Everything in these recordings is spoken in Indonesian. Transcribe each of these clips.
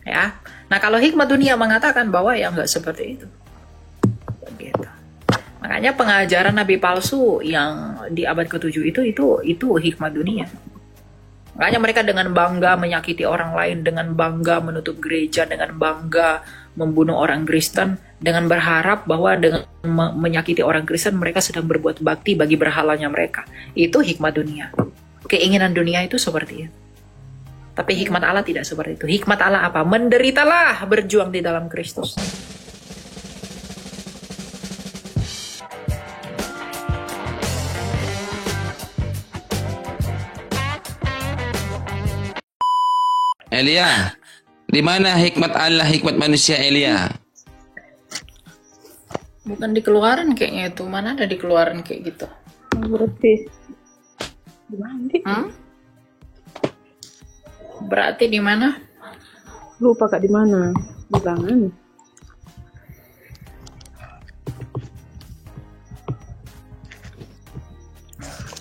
Ya. Nah, kalau hikmat dunia mengatakan bahwa ya nggak seperti itu. Begitu. Makanya pengajaran nabi palsu yang di abad ke-7 itu hikmat dunia. Makanya mereka dengan bangga menyakiti orang lain, dengan bangga menutup gereja, dengan bangga membunuh orang Kristen, dengan berharap bahwa dengan menyakiti orang Kristen mereka sedang berbuat bakti bagi berhalanya mereka. Itu hikmat dunia. Keinginan dunia itu seperti itu. Tapi hikmat Allah tidak seperti itu. Hikmat Allah apa? Menderitalah berjuang di dalam Kristus. Elia, di mana hikmat Allah, hikmat manusia, Elia? Bukan dikeluarin kayaknya itu. Mana ada dikeluarin kayak gitu? Berarti di mana? Berarti di mana? Lupa Kak di mana? Bilangan.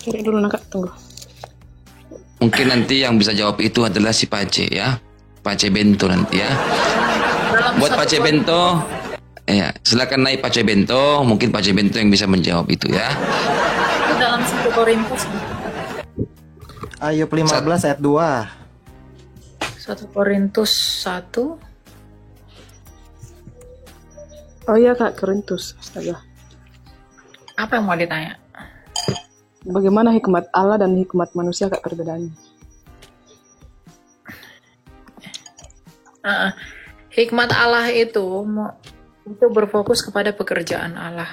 Cari dulu Kak, tunggu. Mungkin nanti yang bisa jawab itu adalah si Pace ya. Pace Bento nanti ya. Buat Pace Bento, ya silakan naik Pace Bento. Mungkin Pace Bento yang bisa menjawab itu ya. Itu dalam 1 Korintus. Ayub 15 ayat 2. 1 Korintus 1. Oh iya Kak, Korintus. Astaga. Apa yang mau ditanya? Bagaimana hikmat Allah dan hikmat manusia Kak perbedaannya? Hikmat Allah itu berfokus kepada pekerjaan Allah.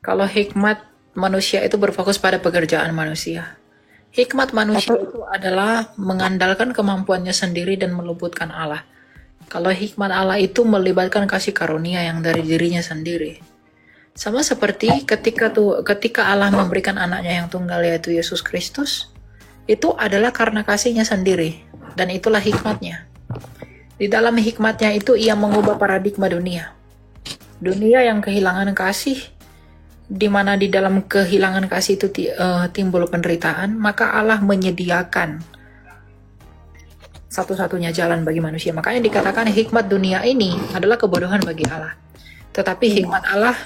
Kalau hikmat manusia itu berfokus pada pekerjaan manusia. Hikmat manusia itu adalah mengandalkan kemampuannya sendiri dan meluputkan Allah. Kalau hikmat Allah itu melibatkan kasih karunia yang dari dirinya sendiri. Sama seperti ketika Allah memberikan anaknya yang tunggal yaitu Yesus Kristus, itu adalah karena kasihnya sendiri. Dan itulah hikmatnya. Di dalam hikmatnya itu ia mengubah paradigma dunia. Dunia yang kehilangan kasih, di mana di dalam kehilangan kasih itu timbul penderitaan, maka Allah menyediakan satu-satunya jalan bagi manusia. Makanya dikatakan hikmat dunia ini adalah kebodohan bagi Allah. Tetapi hikmat Allah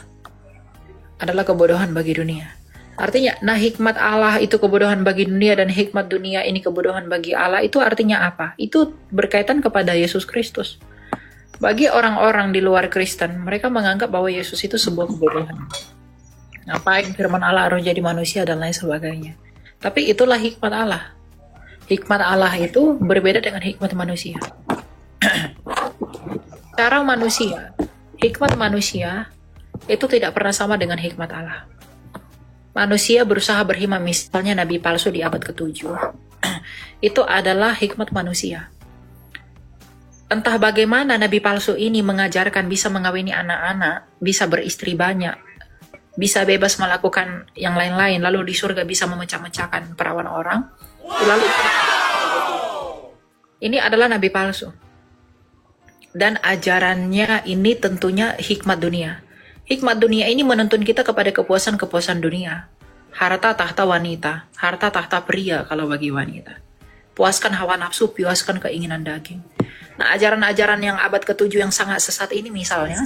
adalah kebodohan bagi dunia. Artinya, nah hikmat Allah itu kebodohan bagi dunia dan hikmat dunia ini kebodohan bagi Allah, itu artinya apa? Itu berkaitan kepada Yesus Kristus. Bagi orang-orang di luar Kristen, mereka menganggap bahwa Yesus itu sebuah kebodohan. Ngapain firman Allah harus jadi manusia dan lain sebagainya. Tapi itulah hikmat Allah. Hikmat Allah itu berbeda dengan hikmat manusia. Cara manusia, hikmat manusia itu tidak pernah sama dengan hikmat Allah. Manusia berusaha berhikmat, misalnya nabi palsu di abad ke-7. Itu adalah hikmat manusia. Entah bagaimana nabi palsu ini mengajarkan bisa mengawini anak-anak, bisa beristri banyak, bisa bebas melakukan yang lain-lain, lalu di surga bisa memecah-mecahkan perawan orang. Lalu ini adalah nabi palsu. Dan ajarannya ini tentunya hikmat dunia. Hikmat dunia ini menuntun kita kepada kepuasan-kepuasan dunia. Harta tahta wanita, harta tahta pria kalau bagi wanita. Puaskan hawa nafsu, puaskan keinginan daging. Nah, ajaran-ajaran yang abad ke-7 yang sangat sesat ini misalnya,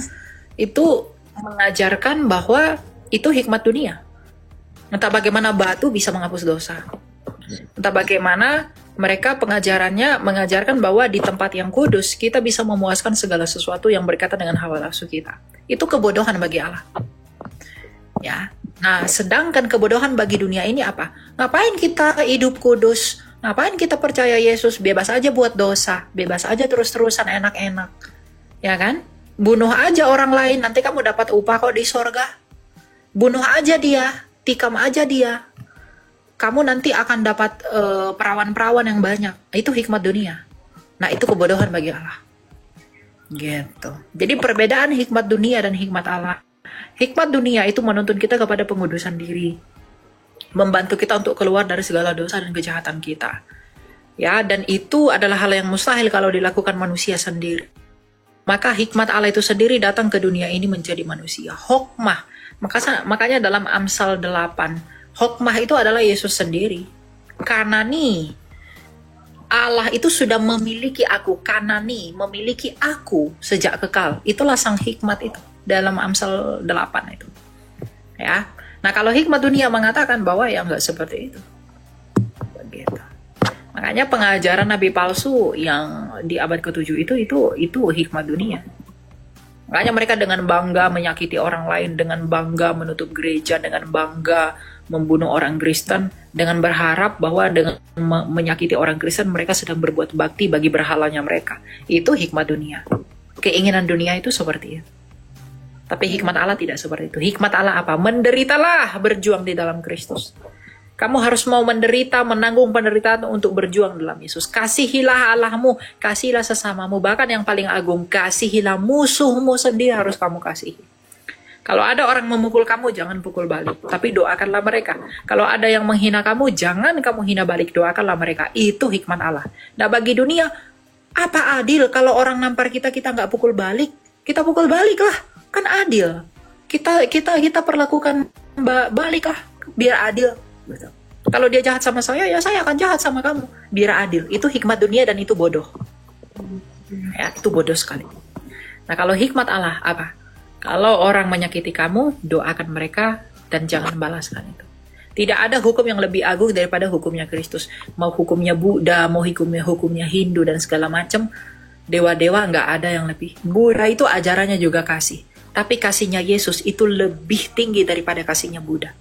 itu mengajarkan bahwa itu hikmat dunia. Entah bagaimana batu bisa menghapus dosa. Entah bagaimana mereka pengajarannya mengajarkan bahwa di tempat yang kudus kita bisa memuaskan segala sesuatu yang berkaitan dengan hawa nafsu kita. Itu kebodohan bagi Allah. Ya. Nah, sedangkan kebodohan bagi dunia ini apa? Ngapain kita hidup kudus? Ngapain kita percaya Yesus? Bebas aja buat dosa, bebas aja terus-terusan enak-enak. Ya kan? Bunuh aja orang lain, nanti kamu dapat upah kok di sorga. Bunuh aja dia, tikam aja dia. Kamu nanti akan dapat perawan-perawan yang banyak. Itu hikmat dunia. Nah, itu kebodohan bagi Allah. Gitu. Jadi perbedaan hikmat dunia dan hikmat Allah. Hikmat dunia itu menuntun kita kepada pengudusan diri. Membantu kita untuk keluar dari segala dosa dan kejahatan kita. Ya, dan itu adalah hal yang mustahil kalau dilakukan manusia sendiri. Maka hikmat Allah itu sendiri datang ke dunia ini menjadi manusia. Hokmah. Makanya dalam Amsal 8, hokmah itu adalah Yesus sendiri. Karena nih, Allah itu sudah memiliki aku, Kanani, memiliki aku sejak kekal. Itulah sang hikmat itu dalam Amsal 8 itu. Ya. Nah, kalau hikmat dunia mengatakan bahwa ya nggak seperti itu. Begitu. Makanya pengajaran nabi palsu yang di abad ke-7 itu hikmat dunia. Makanya mereka dengan bangga menyakiti orang lain, dengan bangga menutup gereja, dengan bangga membunuh orang Kristen, dengan berharap bahwa dengan menyakiti orang Kristen mereka sedang berbuat bakti bagi berhalanya mereka. Itu hikmat dunia. Keinginan dunia itu seperti itu. Tapi hikmat Allah tidak seperti itu. Hikmat Allah apa? Menderitalah berjuang di dalam Kristus. Kamu harus mau menderita, menanggung penderitaan untuk berjuang dalam Yesus. Kasihilah Allahmu, kasihilah sesamamu. Bahkan yang paling agung, kasihilah musuhmu sendiri harus kamu kasihi. Kalau ada orang memukul kamu, jangan pukul balik. Tapi doakanlah mereka. Kalau ada yang menghina kamu, jangan kamu hina balik. Doakanlah mereka. Itu hikmat Allah. Nah bagi dunia, apa adil kalau orang nampar kita nggak pukul balik? Kita pukul balik lah. Kan adil. Kita perlakukan balik lah. Biar adil. Betul. Kalau dia jahat sama saya, ya saya akan jahat sama kamu. Biar adil. Itu hikmat dunia dan itu bodoh. Ya, itu bodoh sekali. Nah kalau hikmat Allah apa? Kalau orang menyakiti kamu, doakan mereka dan jangan balaskan itu. Tidak ada hukum yang lebih agung daripada hukumnya Kristus. Mau hukumnya Buddha, mau hukumnya Hindu dan segala macam, dewa-dewa nggak ada yang lebih. Buddha itu ajarannya juga kasih. Tapi kasihnya Yesus itu lebih tinggi daripada kasihnya Buddha.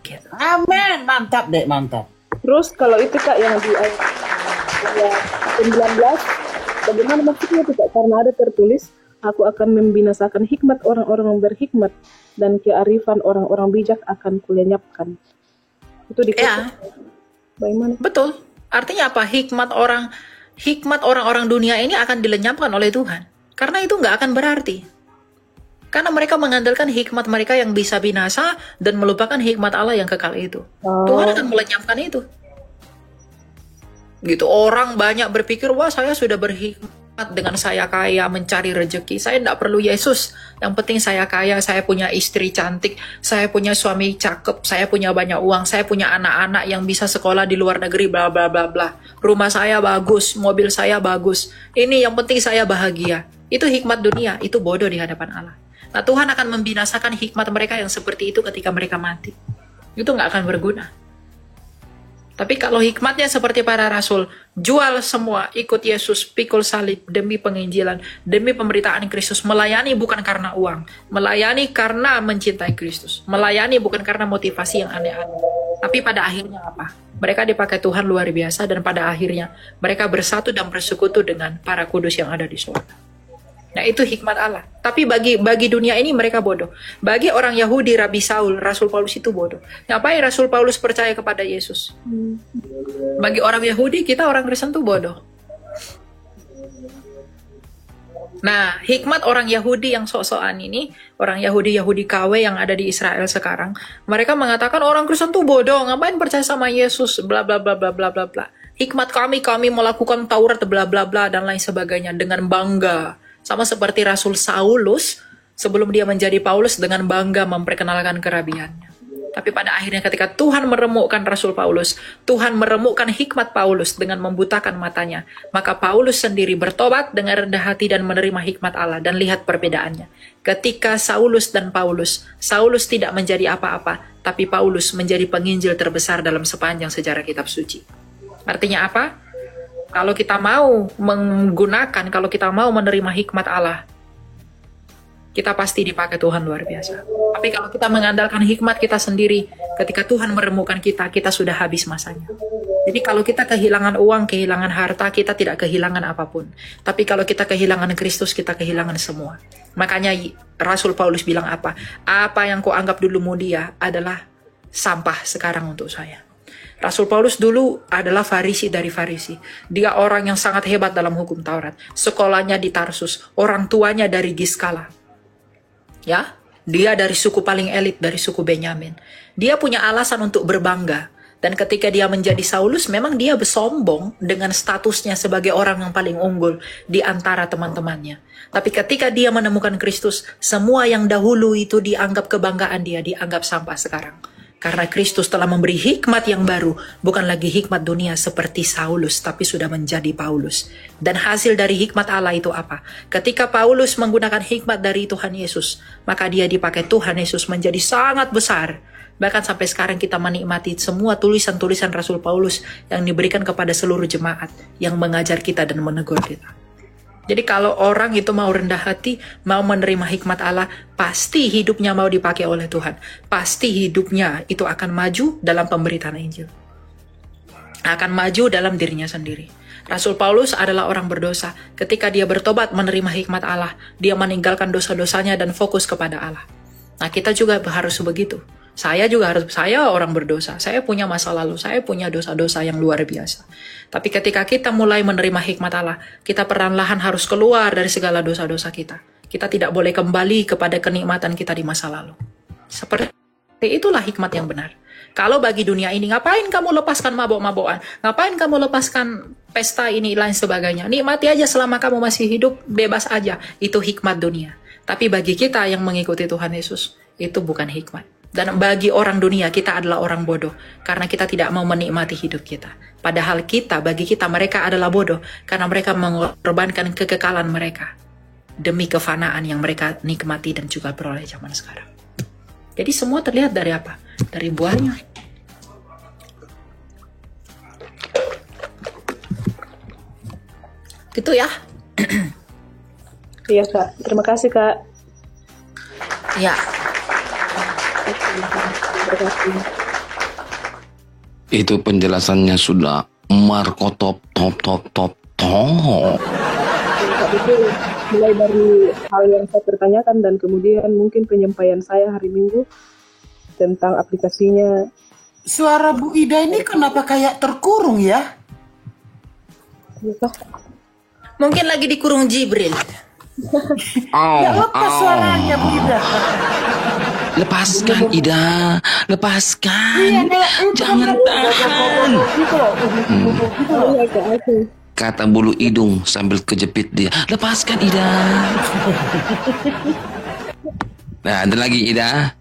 Gitu. Amin, mantap dek, mantap. Terus kalau itu Kak yang di ayat 19, bagaimana maksudnya itu Kak? Karena ada tertulis, aku akan membinasakan hikmat orang-orang berhikmat dan kearifan orang-orang bijak akan kulenyapkan. Itu dikatakan. Ya, Bagaimana? betul. Artinya apa? Hikmat orang-orang dunia ini akan dilenyapkan oleh Tuhan. Karena itu nggak akan berarti. Karena mereka mengandalkan hikmat mereka yang bisa binasa dan melupakan hikmat Allah yang kekal itu. Tuhan akan melenyapkan itu. Gitu. Orang banyak berpikir, wah saya sudah berhikmat dengan saya kaya mencari rezeki. Saya tidak perlu Yesus. Yang penting saya kaya, saya punya istri cantik, saya punya suami cakep, saya punya banyak uang, saya punya anak-anak yang bisa sekolah di luar negeri, bla bla bla bla. Rumah saya bagus, mobil saya bagus. Ini yang penting saya bahagia. Itu hikmat dunia, itu bodoh di hadapan Allah. Nah Tuhan akan membinasakan hikmat mereka yang seperti itu ketika mereka mati. Itu nggak akan berguna. Tapi kalau hikmatnya seperti para rasul, jual semua, ikut Yesus, pikul salib demi penginjilan, demi pemberitaan Kristus, melayani bukan karena uang, melayani karena mencintai Kristus, melayani bukan karena motivasi yang aneh-aneh. Tapi pada akhirnya apa? Mereka dipakai Tuhan luar biasa dan pada akhirnya mereka bersatu dan bersekutu dengan para kudus yang ada di surga. Nah itu hikmat Allah. Tapi bagi dunia ini mereka bodoh. Bagi orang Yahudi, Rabi Saul, Rasul Paulus itu bodoh. Ngapain Rasul Paulus percaya kepada Yesus? Bagi orang Yahudi, kita orang Kristen tuh bodoh. Nah, hikmat orang Yahudi yang sok-sokan ini, orang Yahudi KW yang ada di Israel sekarang, mereka mengatakan orang Kristen tuh bodoh, ngapain percaya sama Yesus, bla bla bla bla bla bla bla. Hikmat kami melakukan Taurat bla bla bla dan lain sebagainya dengan bangga. Sama seperti Rasul Saulus sebelum dia menjadi Paulus dengan bangga memperkenalkan kerabiannya. Tapi pada akhirnya ketika Tuhan meremukkan Rasul Paulus, Tuhan meremukkan hikmat Paulus dengan membutakan matanya. Maka Paulus sendiri bertobat dengan rendah hati dan menerima hikmat Allah. Dan lihat perbedaannya. Ketika Saulus dan Paulus, Saulus tidak menjadi apa-apa, tapi Paulus menjadi penginjil terbesar dalam sepanjang sejarah kitab suci. Artinya apa? Kalau kita mau menggunakan, kalau kita mau menerima hikmat Allah, kita pasti dipakai Tuhan luar biasa. Tapi kalau kita mengandalkan hikmat kita sendiri, ketika Tuhan meremukkan kita, kita sudah habis masanya. Jadi kalau kita kehilangan uang, kehilangan harta, kita tidak kehilangan apapun. Tapi kalau kita kehilangan Kristus, kita kehilangan semua. Makanya Rasul Paulus bilang apa? Apa yang kau anggap dulu mulia adalah sampah sekarang untuk saya. Rasul Paulus dulu adalah Farisi dari Farisi. Dia orang yang sangat hebat dalam hukum Taurat. Sekolahnya di Tarsus. Orang tuanya dari Giskala. Ya, dia dari suku paling elit, dari suku Benyamin. Dia punya alasan untuk berbangga. Dan ketika dia menjadi Saulus, memang dia bersombong dengan statusnya sebagai orang yang paling unggul di antara teman-temannya. Tapi ketika dia menemukan Kristus, semua yang dahulu itu dianggap kebanggaan dia, dianggap sampah sekarang. Karena Kristus telah memberi hikmat yang baru, bukan lagi hikmat dunia seperti Saulus, tapi sudah menjadi Paulus. Dan hasil dari hikmat Allah itu apa? Ketika Paulus menggunakan hikmat dari Tuhan Yesus, maka dia dipakai Tuhan Yesus menjadi sangat besar. Bahkan sampai sekarang kita menikmati semua tulisan-tulisan Rasul Paulus yang diberikan kepada seluruh jemaat, yang mengajar kita dan menegur kita. Jadi kalau orang itu mau rendah hati, mau menerima hikmat Allah, pasti hidupnya mau dipakai oleh Tuhan. Pasti hidupnya itu akan maju dalam pemberitaan Injil. Akan maju dalam dirinya sendiri. Rasul Paulus adalah orang berdosa. Ketika dia bertobat menerima hikmat Allah, dia meninggalkan dosa-dosanya dan fokus kepada Allah. Nah, kita juga harus begitu. Saya orang berdosa. Saya punya masa lalu, saya punya dosa-dosa yang luar biasa. Tapi ketika kita mulai menerima hikmat Allah, kita perlahan-lahan harus keluar dari segala dosa-dosa kita. Kita tidak boleh kembali kepada kenikmatan kita di masa lalu. Seperti itulah hikmat yang benar. Kalau bagi dunia ini, ngapain kamu lepaskan mabok-mabokan? Ngapain kamu lepaskan pesta ini, lain sebagainya? Nikmati aja selama kamu masih hidup, bebas aja. Itu hikmat dunia. Tapi bagi kita yang mengikuti Tuhan Yesus, itu bukan hikmat. Dan bagi orang dunia, kita adalah orang bodoh. Karena kita tidak mau menikmati hidup kita. Padahal bagi kita, mereka adalah bodoh. Karena mereka mengorbankan kekekalan mereka. Demi kefanaan yang mereka nikmati dan juga peroleh zaman sekarang. Jadi semua terlihat dari apa? Dari buahnya. Gitu ya. Iya Kak, terima kasih Kak. Ya. Terima kasih. Itu penjelasannya sudah Marco top. Kak, itu mulai dari hal yang saya pertanyakan dan kemudian mungkin penyampaian saya hari Minggu tentang aplikasinya. Suara Bu Ida ini kenapa kayak terkurung ya? Iya Kak? Mungkin lagi dikurung Jibril. Ya lepas suaranya Bu Ida. Lepaskan Ida, lepaskan. Iya, Jangan tahan. Gitu loh. Oh iya Kak, oke. Kata bulu hidung sambil kejepit dia. Lepaskan Ida. Nah, ada lagi Ida.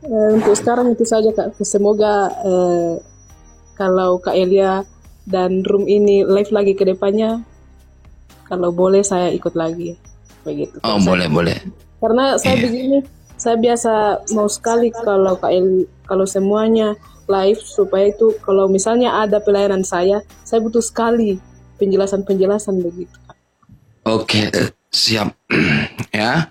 Untuk sekarang itu saja Kak. Semoga kalau Kak Elia dan room ini live lagi ke depannya, kalau boleh saya ikut lagi. Begitu. Oh, boleh. Karena saya begini, saya biasa mau sekali kalau kalau semuanya live, supaya itu kalau misalnya ada pelayanan saya butuh sekali penjelasan begitu. Oke, siap. Ya.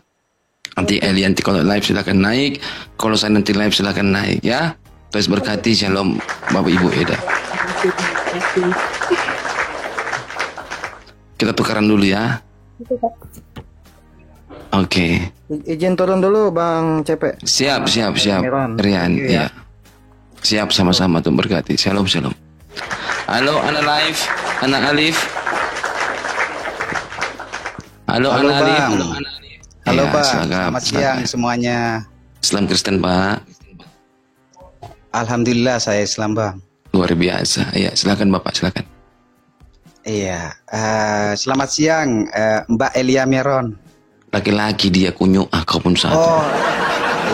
Nanti Elianti kalau live silakan naik. Kalau saya nanti live silakan naik ya. Terus berkati, shalom Bapak Ibu Eda. Kita tukaran dulu ya. Oke. Izin turun dulu Bang Cepe. Siap. Miron. Rian, Iya. ya. Siap sama-sama tuh berkati. Shalom. Halo, anak live, anak Alif. Halo, Halo, anak Alif. Bang. Halo Ya, Bang, silakan. selamat siang semuanya. Islam Kristen Pak. Alhamdulillah saya Islam Bang. Luar biasa. Ya, silakan Bapak, silakan. Iya, selamat siang Mbak Elia Meron. Laki-laki dia kunyuk, kau pun satu. Oh,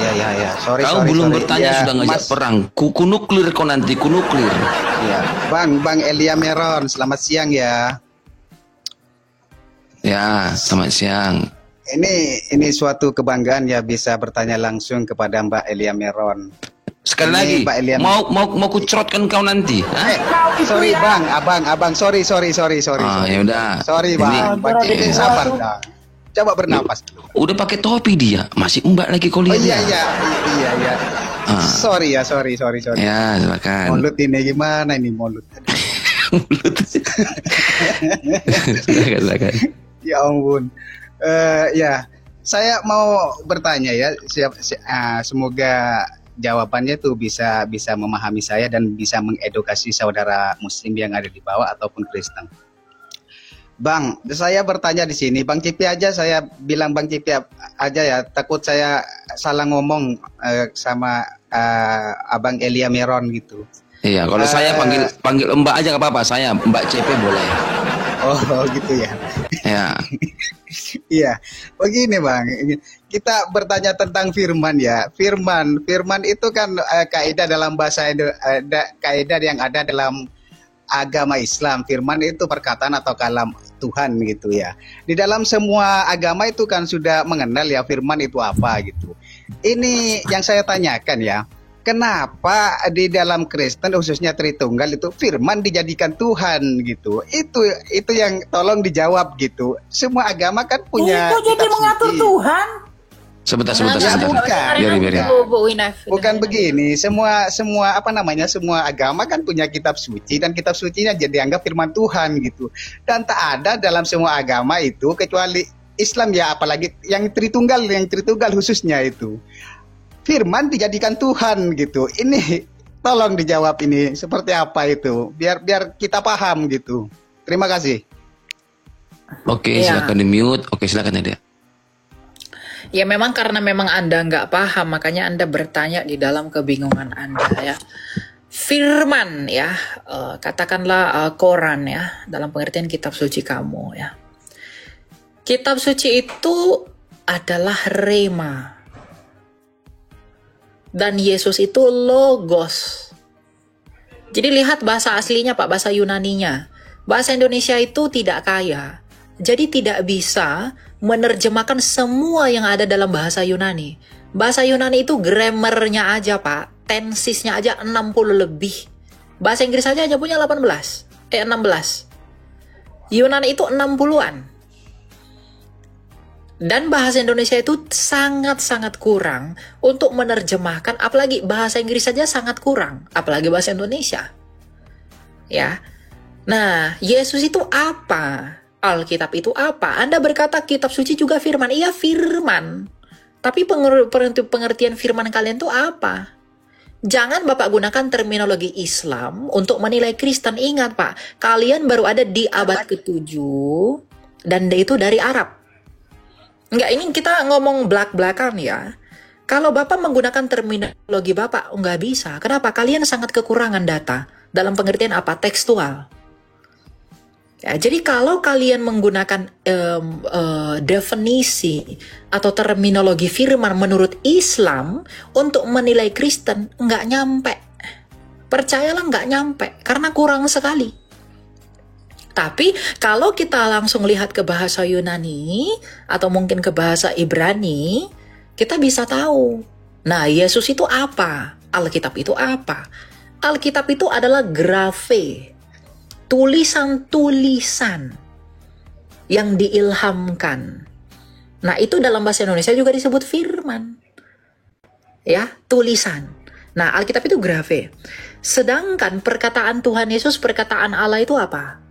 iya. Sorry. Kau belum sorry. bertanya Ya, sudah ngajak Mas- perang. Ku nuklir kau nanti, ku nuklir. Iya, Bang Elia Meron, selamat siang ya. Ya, selamat siang. Ini suatu kebanggaan ya bisa bertanya langsung kepada Mbak Elia Meron. Sekali Ini lagi, Mbak Elian. mau ku cerotkan kau nanti. Hah? Sorry Bang, abang, sorry. Ya udah. Sorry Ini- Bang, Bang sabar dong. Coba bernapas dulu. Udah pakai topi dia, masih mbak lagi kau Oh lihat iya. ya. Ah. Sorry. Ya, silakan. Mulut ini gimana ini mulut? Mulut. silakan. Ya ampun. Ya, saya mau bertanya ya. Semoga jawabannya tuh bisa memahami saya dan bisa mengedukasi saudara Muslim yang ada di bawah ataupun Kristen. Bang, saya bertanya di sini, Bang Cipi aja saya bilang Bang Cipi aja ya. Takut saya salah ngomong sama Abang Elia Meron gitu. Iya, kalau saya panggil Mbak aja nggak apa-apa. Saya Mbak CP boleh. Oh gitu ya. Ya. Iya, begini Bang, kita bertanya tentang firman ya. Firman itu kan kaidah dalam kaidah yang ada dalam agama Islam. Firman itu perkataan atau kalam Tuhan gitu ya. Di dalam semua agama itu kan sudah mengenal ya firman itu apa gitu. Ini yang saya tanyakan ya. Kenapa di dalam Kristen khususnya Tritunggal itu firman dijadikan Tuhan gitu? Itu yang tolong dijawab gitu. Semua agama kan punya Itu jadi kitab mengatur suci. Tuhan. Sebentar. Ya, bukan. Biar. Bu Winaf. Bukan begini. Semua semua agama kan punya kitab suci dan kitab sucinya jadi dianggap firman Tuhan gitu. Dan tak ada dalam semua agama itu kecuali Islam ya, apalagi yang Tritunggal khususnya itu. Firman dijadikan Tuhan gitu. Ini tolong dijawab ini seperti apa itu, biar kita paham gitu. Terima kasih. Oke, Iya. silakan di mute. Oke, silakan Nadia. Ya memang karena memang Anda nggak paham, makanya Anda bertanya di dalam kebingungan Anda ya. Firman ya, katakanlah Quran ya, dalam pengertian kitab suci kamu ya. Kitab suci itu adalah rema. Dan Yesus itu logos. Jadi lihat bahasa aslinya Pak, bahasa Yunaninya. Bahasa Indonesia itu tidak kaya. Jadi tidak bisa menerjemahkan semua yang ada dalam bahasa Yunani. Bahasa Yunani itu grammarnya aja Pak, tensisnya aja 60 lebih. Bahasa Inggris aja hanya punya 16. Yunani itu 60-an. Dan bahasa Indonesia itu sangat-sangat kurang untuk menerjemahkan, apalagi bahasa Inggris saja sangat kurang, apalagi bahasa Indonesia. Ya. Nah, Yesus itu apa? Alkitab itu apa? Anda berkata kitab suci juga firman. Iya, firman. Tapi pengertian firman kalian itu apa? Jangan Bapak gunakan terminologi Islam untuk menilai Kristen. Ingat Pak, kalian baru ada di abad ke-7 dan itu dari Arab. Enggak, ini kita ngomong belak-belakan ya. Kalau Bapak menggunakan terminologi Bapak, nggak bisa. Kenapa? Kalian sangat kekurangan data. Dalam pengertian apa? Tekstual. Ya, jadi kalau kalian menggunakan definisi atau terminologi firman menurut Islam untuk menilai Kristen, nggak nyampe. Percayalah nggak nyampe, karena kurang sekali. Tapi kalau kita langsung lihat ke bahasa Yunani atau mungkin ke bahasa Ibrani, kita bisa tahu. Nah, Yesus itu apa? Alkitab itu apa? Alkitab itu adalah grafe, tulisan-tulisan yang diilhamkan. Nah, itu dalam bahasa Indonesia juga disebut firman. Ya, tulisan. Nah, Alkitab itu grafe. Sedangkan perkataan Tuhan Yesus, perkataan Allah itu apa?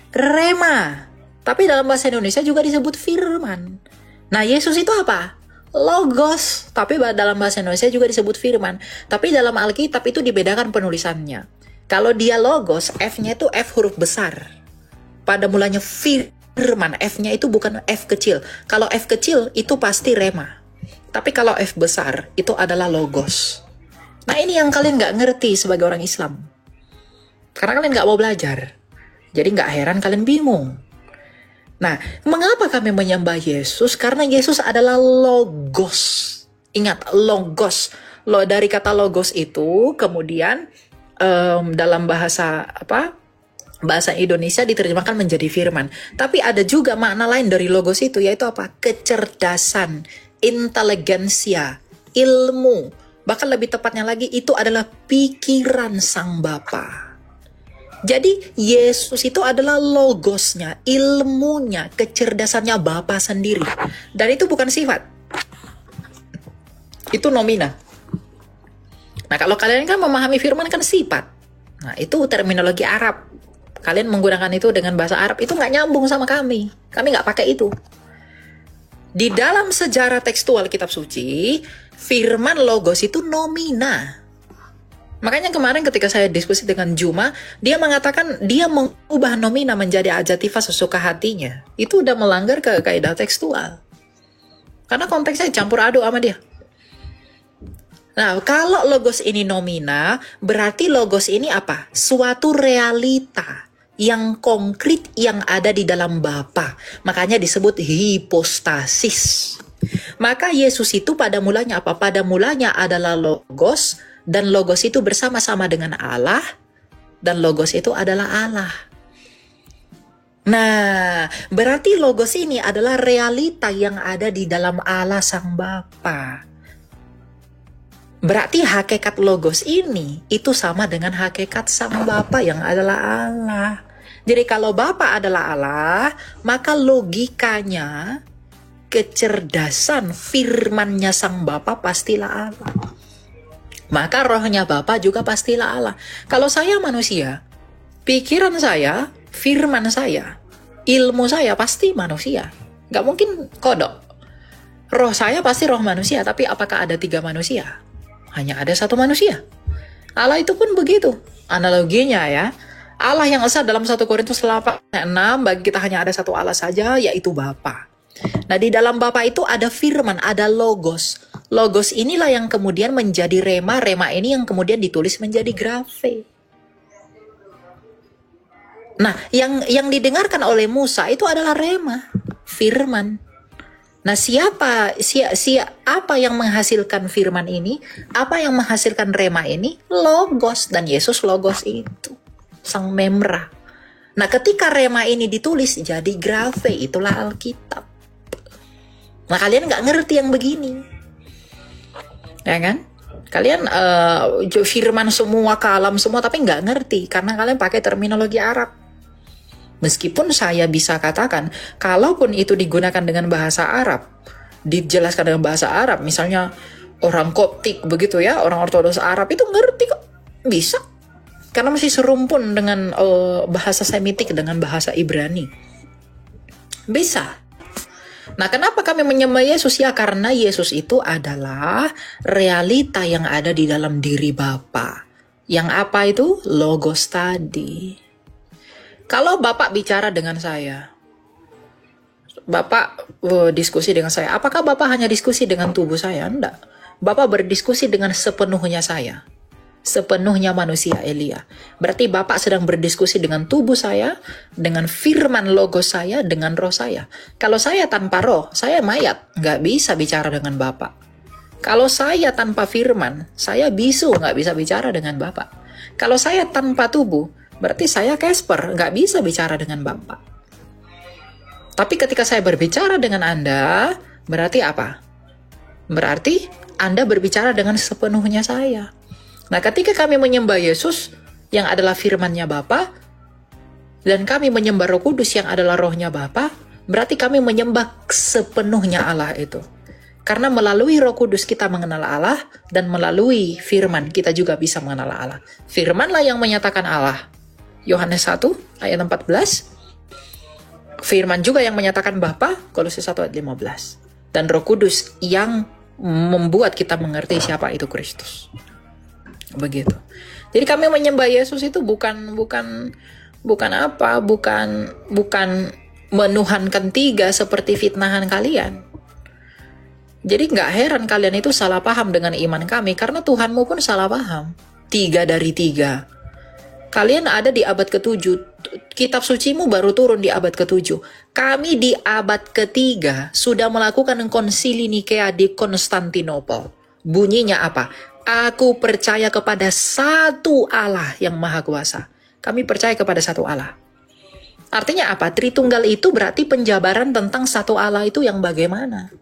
Rema. Tapi dalam bahasa Indonesia juga disebut firman. Nah, Yesus itu apa? Logos. Tapi dalam bahasa Indonesia juga disebut firman. Tapi dalam Alkitab itu dibedakan penulisannya. Kalau dia logos, F-nya itu F huruf besar. Pada mulanya firman, F-nya itu bukan F kecil. Kalau F kecil itu pasti rema. Tapi kalau F besar itu adalah logos. Nah, ini yang kalian nggak ngerti sebagai orang Islam. Karena kalian nggak mau belajar. Jadi nggak heran kalian bingung. Nah, mengapa kami menyembah Yesus? Karena Yesus adalah logos. Ingat, logos. Dari kata logos itu kemudian dalam bahasa bahasa Indonesia diterjemahkan menjadi firman. Tapi ada juga makna lain dari logos itu, yaitu apa? Kecerdasan, inteligensia, ilmu. Bahkan lebih tepatnya lagi itu adalah pikiran Sang Bapa. Jadi Yesus itu adalah logosnya, ilmunya, kecerdasannya Bapa sendiri. Dan itu bukan sifat. Itu nomina. Nah, kalau kalian kan memahami firman kan sifat. Nah, itu terminologi Arab. Kalian menggunakan itu dengan bahasa Arab, itu nggak nyambung sama kami. Kami nggak pakai itu. Di dalam sejarah tekstual kitab suci, firman logos itu nomina. Makanya kemarin ketika saya diskusi dengan Juma, dia mengatakan dia mengubah nomina menjadi adjektiva sesuka hatinya. Itu udah melanggar ke kaidah tekstual. Karena konteksnya campur aduk sama dia. Nah, kalau logos ini nomina, berarti logos ini apa? Suatu realita yang konkret yang ada di dalam Bapa. Makanya disebut hipostasis. Maka Yesus itu pada mulanya apa? Pada mulanya adalah Logos, dan Logos itu bersama-sama dengan Allah, dan Logos itu adalah Allah. Nah, berarti Logos ini adalah realita yang ada di dalam Allah Sang Bapa. Berarti hakikat Logos ini itu sama dengan hakikat Sang Bapa yang adalah Allah. Jadi kalau Bapa adalah Allah, maka logikanya, kecerdasan firman-Nya Sang Bapa pastilah Allah. Maka rohnya Bapa juga pastilah Allah. Kalau saya manusia, pikiran saya, firman saya, ilmu saya pasti manusia. Gak mungkin kodok. Roh saya pasti roh manusia, tapi apakah ada 3 manusia? Hanya ada 1 manusia. Allah itu pun begitu. Analoginya ya, Allah yang esa dalam 1 Korintus 8:6, bagi kita hanya ada 1 Allah saja, yaitu Bapa. Nah, di dalam Bapa itu ada firman, ada Logos. Logos inilah yang kemudian menjadi rema, rema ini yang kemudian ditulis menjadi grafe. Nah, yang didengarkan oleh Musa itu adalah rema, firman. Nah, apa yang menghasilkan firman ini? Apa yang menghasilkan rema ini? Logos, dan Yesus Logos itu, Sang Memra. Nah, ketika rema ini ditulis jadi grafe, itulah Alkitab. Nah, kalian nggak ngerti yang begini, ya kan? Kalian firman semua, kalam semua, tapi nggak ngerti karena kalian pakai terminologi Arab. Meskipun saya bisa katakan, kalaupun itu digunakan dengan bahasa Arab, dijelaskan dengan bahasa Arab, misalnya orang Koptik begitu ya, orang Ortodoks Arab itu ngerti kok, bisa. Karena masih serumpun dengan bahasa Semitik dengan bahasa Ibrani. Bisa. Nah, kenapa kami menyembah Yesus? Ya, karena Yesus itu adalah realita yang ada di dalam diri Bapa. Yang apa itu? Logos tadi. Kalau Bapak bicara dengan saya, Bapak diskusi dengan saya, apakah Bapak hanya diskusi dengan tubuh saya? Enggak. Bapak berdiskusi dengan sepenuhnya saya. Sepenuhnya manusia Elia. Berarti Bapak sedang berdiskusi dengan tubuh saya, dengan firman Logos saya, dengan roh saya. Kalau saya tanpa roh, saya mayat, nggak bisa bicara dengan Bapak. Kalau saya tanpa firman, saya bisu, nggak bisa bicara dengan Bapak. Kalau saya tanpa tubuh, berarti saya Casper, nggak bisa bicara dengan Bapak. Tapi ketika saya berbicara dengan Anda, berarti apa? Berarti Anda berbicara dengan sepenuhnya saya. Nah, ketika kami menyembah Yesus yang adalah firman-Nya Bapa, dan kami menyembah Roh Kudus yang adalah rohnya Bapa, berarti kami menyembah sepenuhnya Allah itu. Karena melalui Roh Kudus kita mengenal Allah, dan melalui firman kita juga bisa mengenal Allah. Firmanlah yang menyatakan Allah. Yohanes 1 ayat 14. Firman juga yang menyatakan Bapa, Kolose 1 ayat 15. Dan Roh Kudus yang membuat kita mengerti siapa itu Kristus. Begitu. Jadi kami menyembah Yesus itu bukan menuhankan 3 seperti fitnahan kalian. Jadi nggak heran kalian itu salah paham dengan iman kami, karena Tuhanmu pun salah paham. 3 dari 3. Kalian ada di abad ke-7. Kitab sucimu baru turun di abad ke-7. Kami di abad ke-3 sudah melakukan konsili Nikea di Konstantinopel. Bunyinya apa? Aku percaya kepada satu Allah yang maha kuasa. Kami percaya kepada satu Allah. Artinya apa? Tritunggal itu berarti penjabaran tentang satu Allah itu yang bagaimana.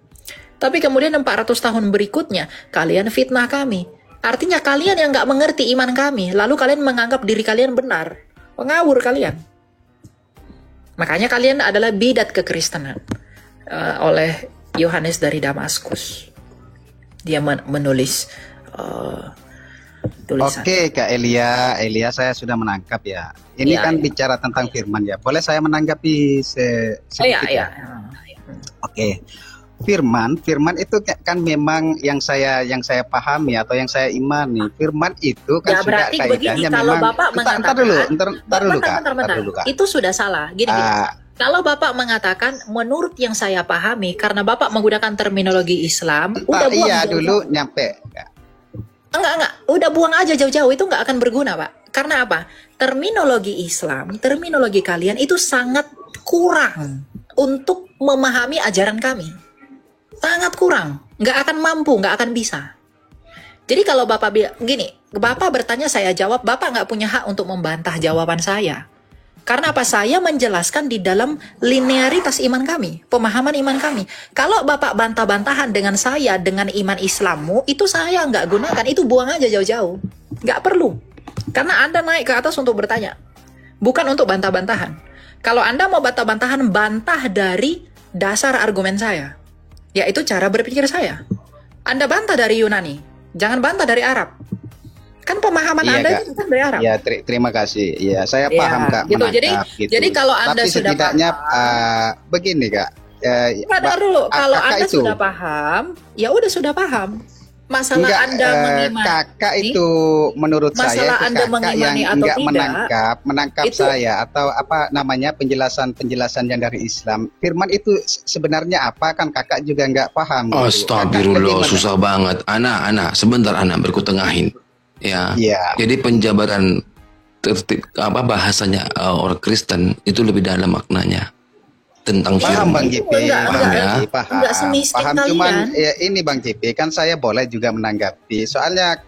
Tapi kemudian 400 tahun berikutnya, kalian fitnah kami. Artinya kalian yang gak mengerti iman kami, lalu kalian menganggap diri kalian benar. Pengawur kalian. Makanya kalian adalah bidat kekristenan. Oleh Yohanes dari Damaskus. Dia menulis tulisan. Oke, Kak Elia, saya sudah menangkap ya. Ini kan bicara tentang firman ya. Boleh saya menanggapi sedikit ya? Oke. Firman itu kan memang yang saya pahami atau yang saya imani. Firman itu kan sudah kaitannya memang. Bapak Bentar dulu, Kak. Itu sudah salah. Gini. Kalau Bapak mengatakan menurut yang saya pahami, karena Bapak menggunakan terminologi Islam, udah buang. Iya dulu nyampe. Enggak. Udah buang aja jauh-jauh, itu nggak akan berguna, Pak. Karena apa? terminologi Islam, terminologi kalian itu sangat kurang untuk memahami ajaran kami. Sangat kurang. Nggak akan mampu, nggak akan bisa. Jadi kalau Bapak bilang, gini, Bapak bertanya saya jawab, Bapak nggak punya hak untuk membantah jawaban saya. Karena apa? Saya menjelaskan di dalam linearitas iman kami, pemahaman iman kami. Kalau Bapak bantah-bantahan dengan saya, dengan iman Islammu, itu saya nggak gunakan, itu buang aja jauh-jauh. Nggak perlu. Karena Anda naik ke atas untuk bertanya, bukan untuk bantah-bantahan. Kalau Anda mau bantah-bantahan, bantah dari dasar argumen saya, yaitu cara berpikir saya. Anda bantah dari Yunani. Jangan bantah dari Arab. Kan pemahaman Iya, Anda Kak. itu kan dari Arab. Ya, terima kasih. Ya, saya Iya, paham Kak. gitu. menangkap, gitu. Jadi kalau Anda Tapi sudah setidaknya paham, begini Kak. Dengar dulu. Kalau Kakak Anda itu, sudah paham, ya udah sudah paham. Masalah enggak, Anda mengimani, Kakak itu menurut saya masalah itu Anda kakak yang mengimani atau enggak tidak, menangkap itu saya atau apa namanya penjelasan yang dari Islam. Firman itu sebenarnya apa kan kakak juga enggak paham. Gitu. Astagfirullah, susah banget. Ana, sebentar Ana berkutengahin. Ya. Iya. Jadi penjabaran bahasanya orang Kristen itu lebih dalam maknanya tentang Paham firman. Bang JP, Paham ya? enggak semistik paham. kalian. Cuman ya, ini Bang JP kan saya boleh juga menanggapi. Soalnya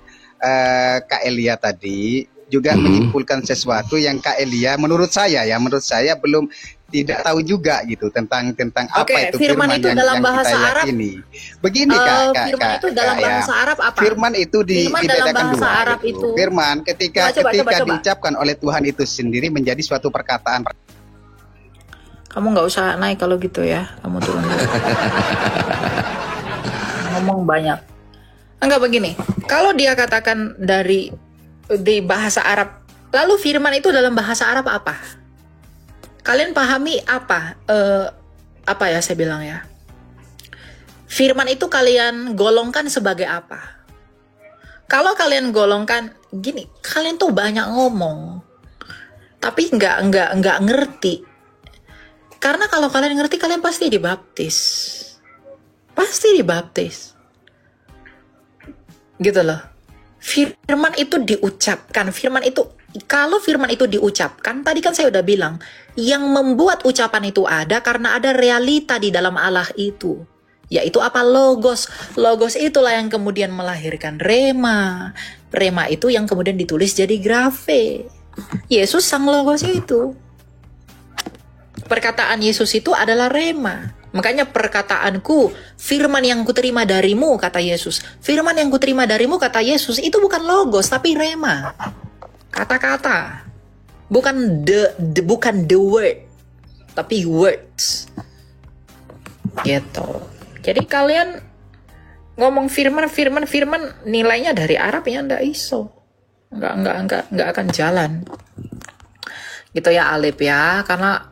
Kak Elia tadi juga menyimpulkan sesuatu yang Kak Elia menurut saya belum tidak tahu juga gitu tentang apa Oke, itu firman itu yang, dalam yang bahasa kita Arab. yakini. Begini Kak, Firman itu dalam ya. bahasa Arab apa? Firman itu Firman dalam dibedakan bahasa dua. Arab gitu. itu. Firman ketika Coba. diucapkan oleh Tuhan itu sendiri menjadi suatu perkataan. Kamu nggak usah naik kalau gitu ya. Kamu turun dulu. Ngomong banyak. Enggak begini. Kalau dia katakan di bahasa Arab, lalu firman itu dalam bahasa Arab apa? Kalian pahami apa? Apa ya saya bilang ya? Firman itu kalian golongkan sebagai apa? Kalau kalian golongkan gini, kalian tuh banyak ngomong, tapi nggak ngerti. Karena kalau kalian ngerti, kalian pasti dibaptis. Pasti dibaptis. Gitu loh. Firman itu diucapkan. Kalau firman itu diucapkan, tadi kan saya udah bilang, yang membuat ucapan itu ada karena ada realita di dalam Allah itu. Yaitu apa? Logos. Logos itulah yang kemudian melahirkan rema. Rema itu yang kemudian ditulis jadi grafe. Yesus sang logos itu. Perkataan Yesus itu adalah rema. Makanya perkataanku, firman yang kuterima darimu, kata Yesus. Firman yang kuterima darimu, kata Yesus, itu bukan logos, tapi rema. Kata-kata. Bukan the word, tapi words. Gitu. Jadi kalian ngomong firman nilainya dari Arab ya ndak iso. Enggak akan jalan. Gitu ya Alip ya, karena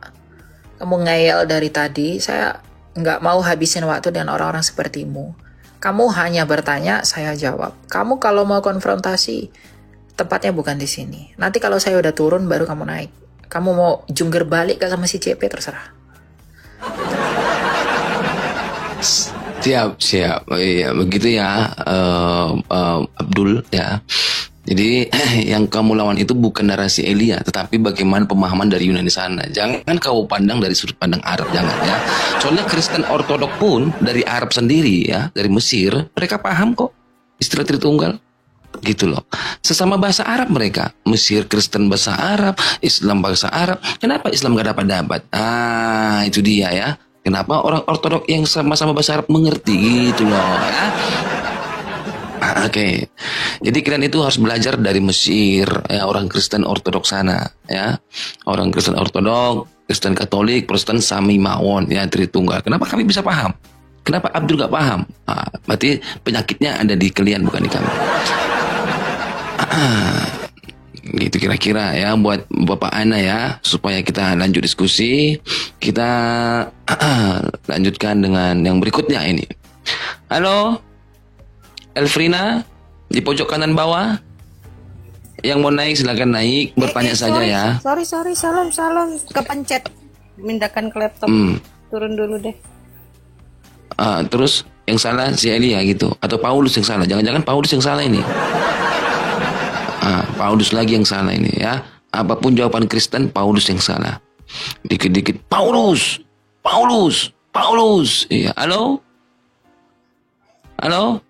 kamu ngeyel dari tadi, saya nggak mau habisin waktu dengan orang-orang sepertimu. Kamu hanya bertanya, saya jawab. Kamu kalau mau konfrontasi, tempatnya bukan di sini. Nanti kalau saya udah turun, baru kamu naik. Kamu mau jungkir balik ke sama si CP, terserah. Siap. Iya, begitu ya, Abdul ya. Jadi yang kamu lawan itu bukan narasi Elia, tetapi bagaimana pemahaman dari Yunani sana. Jangan kau pandang dari sudut pandang Arab, jangan ya. Soalnya Kristen Ortodok pun dari Arab sendiri ya, dari Mesir, mereka paham kok istilah Tritunggal. Gitu loh. Sesama bahasa Arab mereka. Mesir Kristen bahasa Arab, Islam bahasa Arab. Kenapa Islam gak dapat? Itu dia ya. Kenapa orang Ortodok yang sama-sama bahasa Arab mengerti gitu loh ya. Oke. Jadi kalian itu harus belajar dari Mesir, ya, orang Kristen Ortodok sana, ya. Orang Kristen Ortodok, Kristen Katolik, Protestan sami mawon, ya, Tritunggal. Kenapa kami bisa paham? Kenapa Abdul gak paham? Berarti penyakitnya ada di kalian, bukan di kami. Gitu kira-kira ya buat Bapak Ana ya, supaya kita lanjut diskusi. Kita lanjutkan dengan yang berikutnya ini. Halo, Elfrina di pojok kanan bawah. Yang mau naik silakan naik, bertanya saja ya. Sorry, salam, kepencet, pindahkan ke laptop. Turun dulu deh. Terus yang salah si Elia gitu, atau Paulus yang salah? Jangan-jangan Paulus yang salah ini. Paulus lagi yang salah ini ya. apapun jawaban Kristen, Paulus yang salah. Dikit-dikit Paulus. Iya, halo? Halo?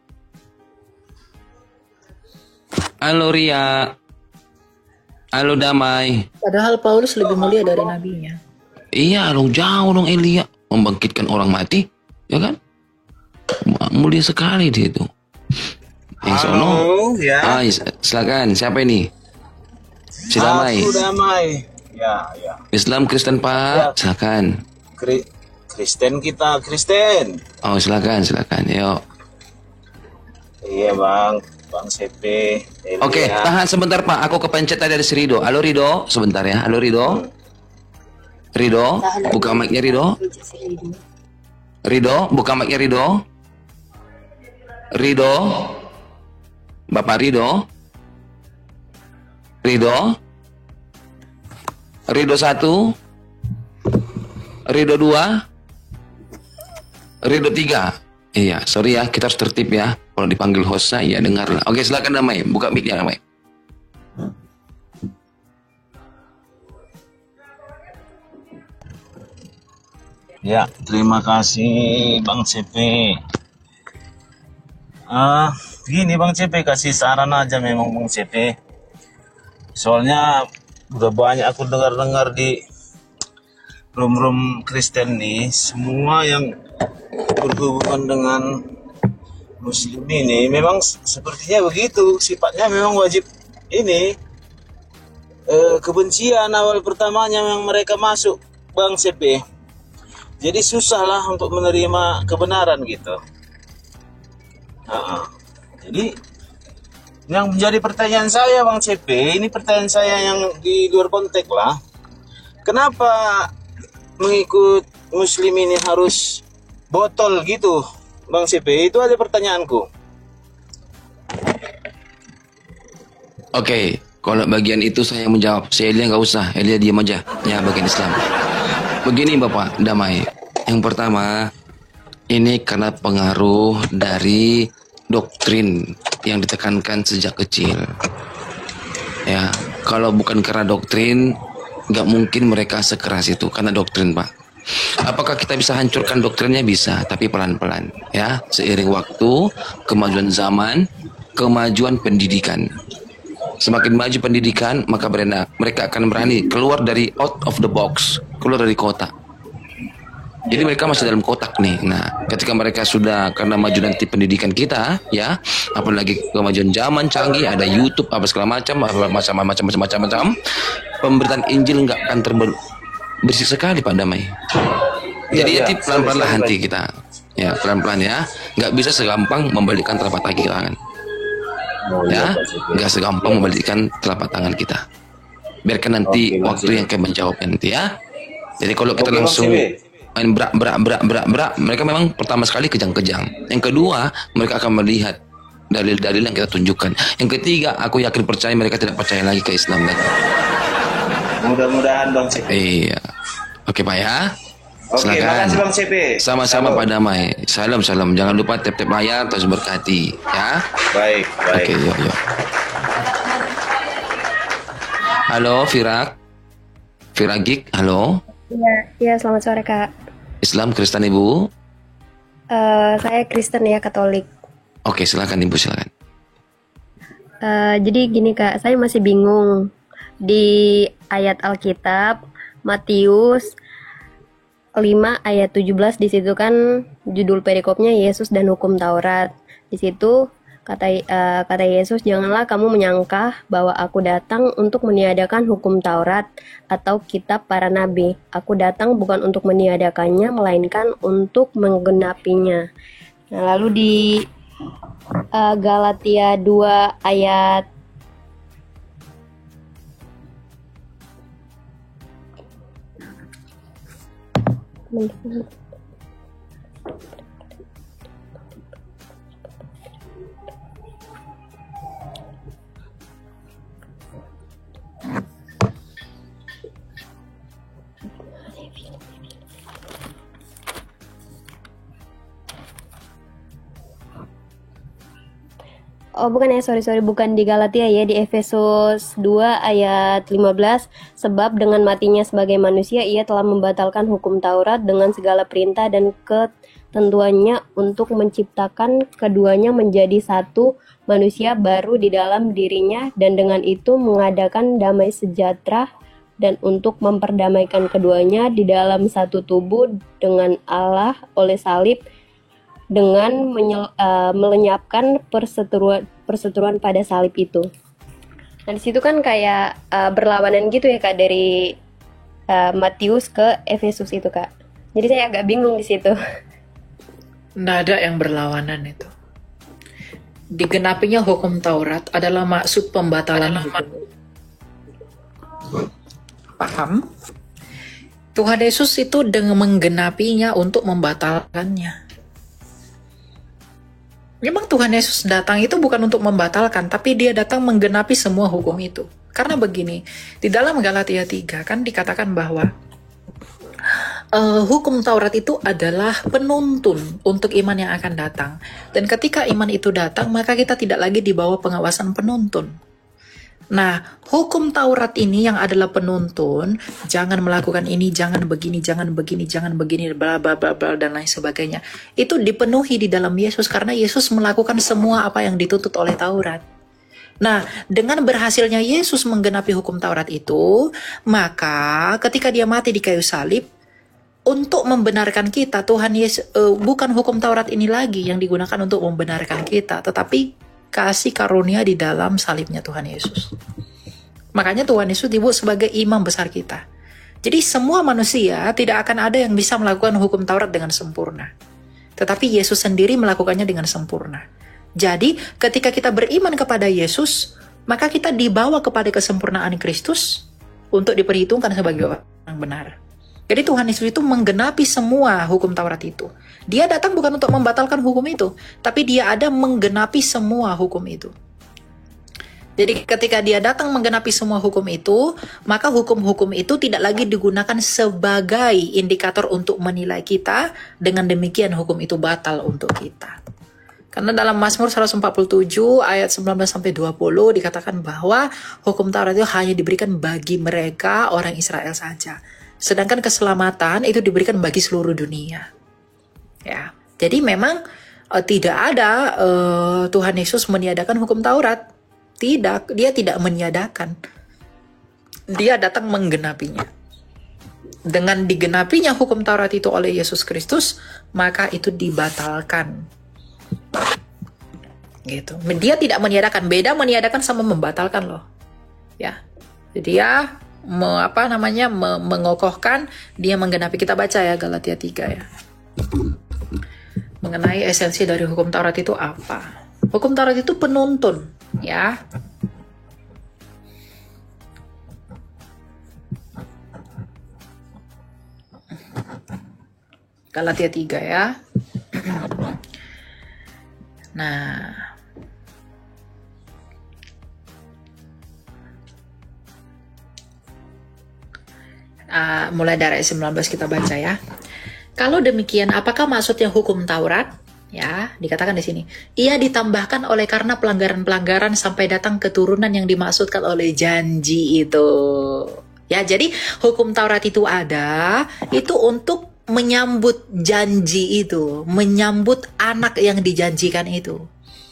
Halo Ria. Halo Damai. Padahal Paulus lebih mulia dari nabinya. Iya dong, jauh dong Elia. Membangkitkan orang mati. Ya kan? Mulia sekali dia itu. Halo, ya. Silakan. Siapa ini? Si Damai. Aku Damai. Ya. Islam Kristen Pak. Silakan. Kristen kita, Kristen. Oh, silakan. Yuk. Iya, Bang CP. Oke, tahan sebentar Pak. Aku kepencet tadi ada si Rido. Halo Rido, sebentar ya. Halo Rido. Rido, buka mic-nya Rido. Rido, buka mic-nya Rido. Rido. Bapak Rido. Rido 1. Rido 2. Rido 3. Iya, sorry ya, kita harus tertib ya. Kalau dipanggil hostnya, ya dengar lah. Oke, silakan Damai, buka mic-nya Damai. Ya, terima kasih Bang CP. Gini Bang CP, kasih saran aja memang Bang CP. Soalnya udah banyak aku dengar-dengar di room-room Kristen nih, semua yang berhubungan dengan Muslim ini memang sepertinya begitu, sifatnya memang wajib ini kebencian awal pertamanya yang mereka masuk Bang CP. Jadi susah lah untuk menerima kebenaran gitu. Jadi yang menjadi pertanyaan saya Bang CP, ini pertanyaan saya yang di luar konteks lah. Kenapa mengikut Muslim ini harus botol gitu Bang CP? Itu ada pertanyaanku. Oke, kalau bagian itu saya menjawab. Si Elia nggak usah, Elia diam aja. Ya, bagian Islam. Begini Bapak Damai. Yang pertama, ini karena pengaruh dari doktrin yang ditekankan sejak kecil. Ya, kalau bukan karena doktrin, nggak mungkin mereka sekeras itu, karena doktrin Pak. Apakah kita bisa hancurkan doktrinnya? Bisa, tapi pelan-pelan. Ya, seiring waktu, kemajuan zaman, kemajuan pendidikan. Semakin maju pendidikan, maka mereka akan berani keluar dari out of the box, keluar dari kotak. Jadi mereka masih dalam kotak nih. Nah, ketika mereka sudah, karena maju nanti pendidikan kita, ya, apalagi kemajuan zaman canggih, ada YouTube, apa segala macam, pemberitaan Injil nggak akan bersih sekali Pak Damai. Jadi pelan-pelan lah nanti kita, ya pelan-pelan ya, nggak bisa segampang membalikkan telapak tangan kita kan. Ya, nggak segampang membalikkan telapak tangan kita. Biarkan nanti waktu yang akan menjawab nanti ya. Jadi kalau kita langsung main berak, mereka memang pertama sekali kejang-kejang. Yang kedua, mereka akan melihat dalil-dalil yang kita tunjukkan. Yang ketiga, aku yakin percaya mereka tidak percaya lagi ke Islam lagi. Mudah-mudahan Bang CP. Iya. Oke Pak ya. Oke, makasih Bang CP. Sama-sama Pak Damai. Salam. Jangan lupa tap-tap layar terus berkati ya. Baik. Oke, yuk. Halo Firagik, halo. Iya, selamat sore Kak. Islam Kristen Ibu? Saya Kristen ya, Katolik. Oke, silakan Ibu, silakan. Jadi gini Kak, saya masih bingung di ayat Alkitab Matius 5 ayat 17, di situ kan judul perikopnya Yesus dan Hukum Taurat. Di situ kata Yesus, janganlah kamu menyangka bahwa aku datang untuk meniadakan hukum Taurat atau kitab para nabi. Aku datang bukan untuk meniadakannya, melainkan untuk menggenapinya. Nah, lalu di Galatia 2 ayat Oh bukan ya, sorry, bukan di Galatia ya, di Efesus 2 ayat 15. Sebab dengan matinya sebagai manusia, ia telah membatalkan hukum Taurat dengan segala perintah dan ketentuannya untuk menciptakan keduanya menjadi satu manusia baru di dalam dirinya, dan dengan itu mengadakan damai sejahtera, dan untuk memperdamaikan keduanya di dalam satu tubuh dengan Allah oleh salib, dengan melenyapkan perseteruan pada salib itu. Nah di situ kan kayak berlawanan gitu ya Kak, dari Matius ke Efesus itu Kak. Jadi saya agak bingung di situ. Nggak ada yang berlawanan itu. Digenapinya hukum Taurat adalah maksud pembatalan hukum. Paham? Tuhan Yesus itu dengan menggenapinya untuk membatalkannya. Memang Tuhan Yesus datang itu bukan untuk membatalkan, tapi dia datang menggenapi semua hukum itu. Karena begini, di dalam Galatia 3 kan dikatakan bahwa hukum Taurat itu adalah penuntun untuk iman yang akan datang. Dan ketika iman itu datang, maka kita tidak lagi di bawah pengawasan penuntun. Nah, hukum Taurat ini yang adalah penuntun, jangan melakukan ini, jangan begini, jangan begini, bla bla bla bla dan lain sebagainya. Itu dipenuhi di dalam Yesus karena Yesus melakukan semua apa yang dituntut oleh Taurat. Nah, dengan berhasilnya Yesus menggenapi hukum Taurat itu, maka ketika dia mati di kayu salib, untuk membenarkan kita, Tuhan Yesus bukan hukum Taurat ini lagi yang digunakan untuk membenarkan kita, tetapi kasih karunia di dalam salibnya Tuhan Yesus. Makanya Tuhan Yesus disebut sebagai imam besar kita. Jadi semua manusia tidak akan ada yang bisa melakukan hukum Taurat dengan sempurna. Tetapi Yesus sendiri melakukannya dengan sempurna. Jadi ketika kita beriman kepada Yesus, maka kita dibawa kepada kesempurnaan Kristus untuk diperhitungkan sebagai orang benar. Jadi Tuhan Yesus itu menggenapi semua hukum Taurat itu. Dia datang bukan untuk membatalkan hukum itu, tapi dia ada menggenapi semua hukum itu. Jadi ketika dia datang menggenapi semua hukum itu, maka hukum-hukum itu tidak lagi digunakan sebagai indikator untuk menilai kita, dengan demikian hukum itu batal untuk kita. Karena dalam Mazmur 147 ayat 19-20 dikatakan bahwa hukum Taurat itu hanya diberikan bagi mereka orang Israel saja. Sedangkan keselamatan itu diberikan bagi seluruh dunia. Ya, jadi memang tidak ada Tuhan Yesus meniadakan hukum Taurat. Tidak, dia tidak meniadakan. Dia datang menggenapinya. Dengan digenapinya hukum Taurat itu oleh Yesus Kristus, maka itu dibatalkan. Gitu. Dia tidak meniadakan. Beda meniadakan sama membatalkan loh. Ya. Jadi dia mengokohkan, dia menggenapi. Kita baca ya Galatia 3 ya. Mengenai esensi dari hukum Taurat itu apa? Hukum Taurat itu penuntun, ya. Galatia 3 ya. Nah, mulai dari ayat 19 kita baca ya. Kalau demikian, apakah maksudnya hukum Taurat? Ya, dikatakan di sini. Ia ditambahkan oleh karena pelanggaran-pelanggaran sampai datang keturunan yang dimaksudkan oleh janji itu. Ya, jadi hukum Taurat itu ada, itu untuk menyambut janji itu, menyambut anak yang dijanjikan itu.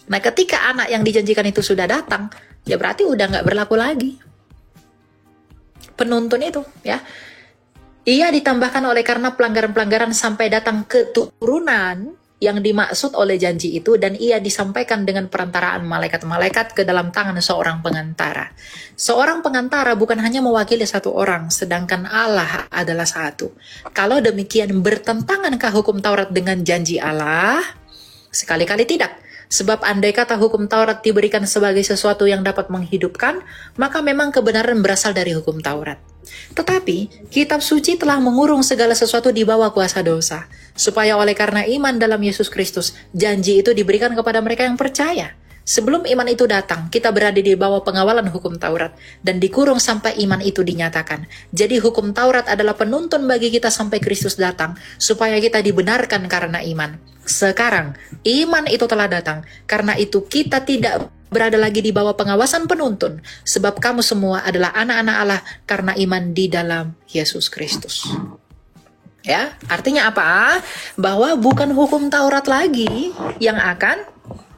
Nah, ketika anak yang dijanjikan itu sudah datang, ya berarti udah nggak berlaku lagi penuntun itu, ya. Ia ditambahkan oleh karena pelanggaran-pelanggaran sampai datang keturunan yang dimaksud oleh janji itu, dan ia disampaikan dengan perantaraan malaikat-malaikat ke dalam tangan seorang pengantara. Seorang pengantara bukan hanya mewakili satu orang, sedangkan Allah adalah satu. Kalau demikian, bertentangankah hukum Taurat dengan janji Allah? Sekali-kali tidak. Sebab andai kata hukum Taurat diberikan sebagai sesuatu yang dapat menghidupkan, maka memang kebenaran berasal dari hukum Taurat. Tetapi, kitab suci telah mengurung segala sesuatu di bawah kuasa dosa, supaya oleh karena iman dalam Yesus Kristus, janji itu diberikan kepada mereka yang percaya. Sebelum iman itu datang, kita berada di bawah pengawalan hukum Taurat, dan dikurung sampai iman itu dinyatakan. Jadi hukum Taurat adalah penuntun bagi kita sampai Kristus datang, supaya kita dibenarkan karena iman. Sekarang, iman itu telah datang. Karena itu kita tidak berada lagi di bawah pengawasan penuntun. Sebab kamu semua adalah anak-anak Allah karena iman di dalam Yesus Kristus. Ya, artinya apa? Bahwa bukan hukum Taurat lagi yang akan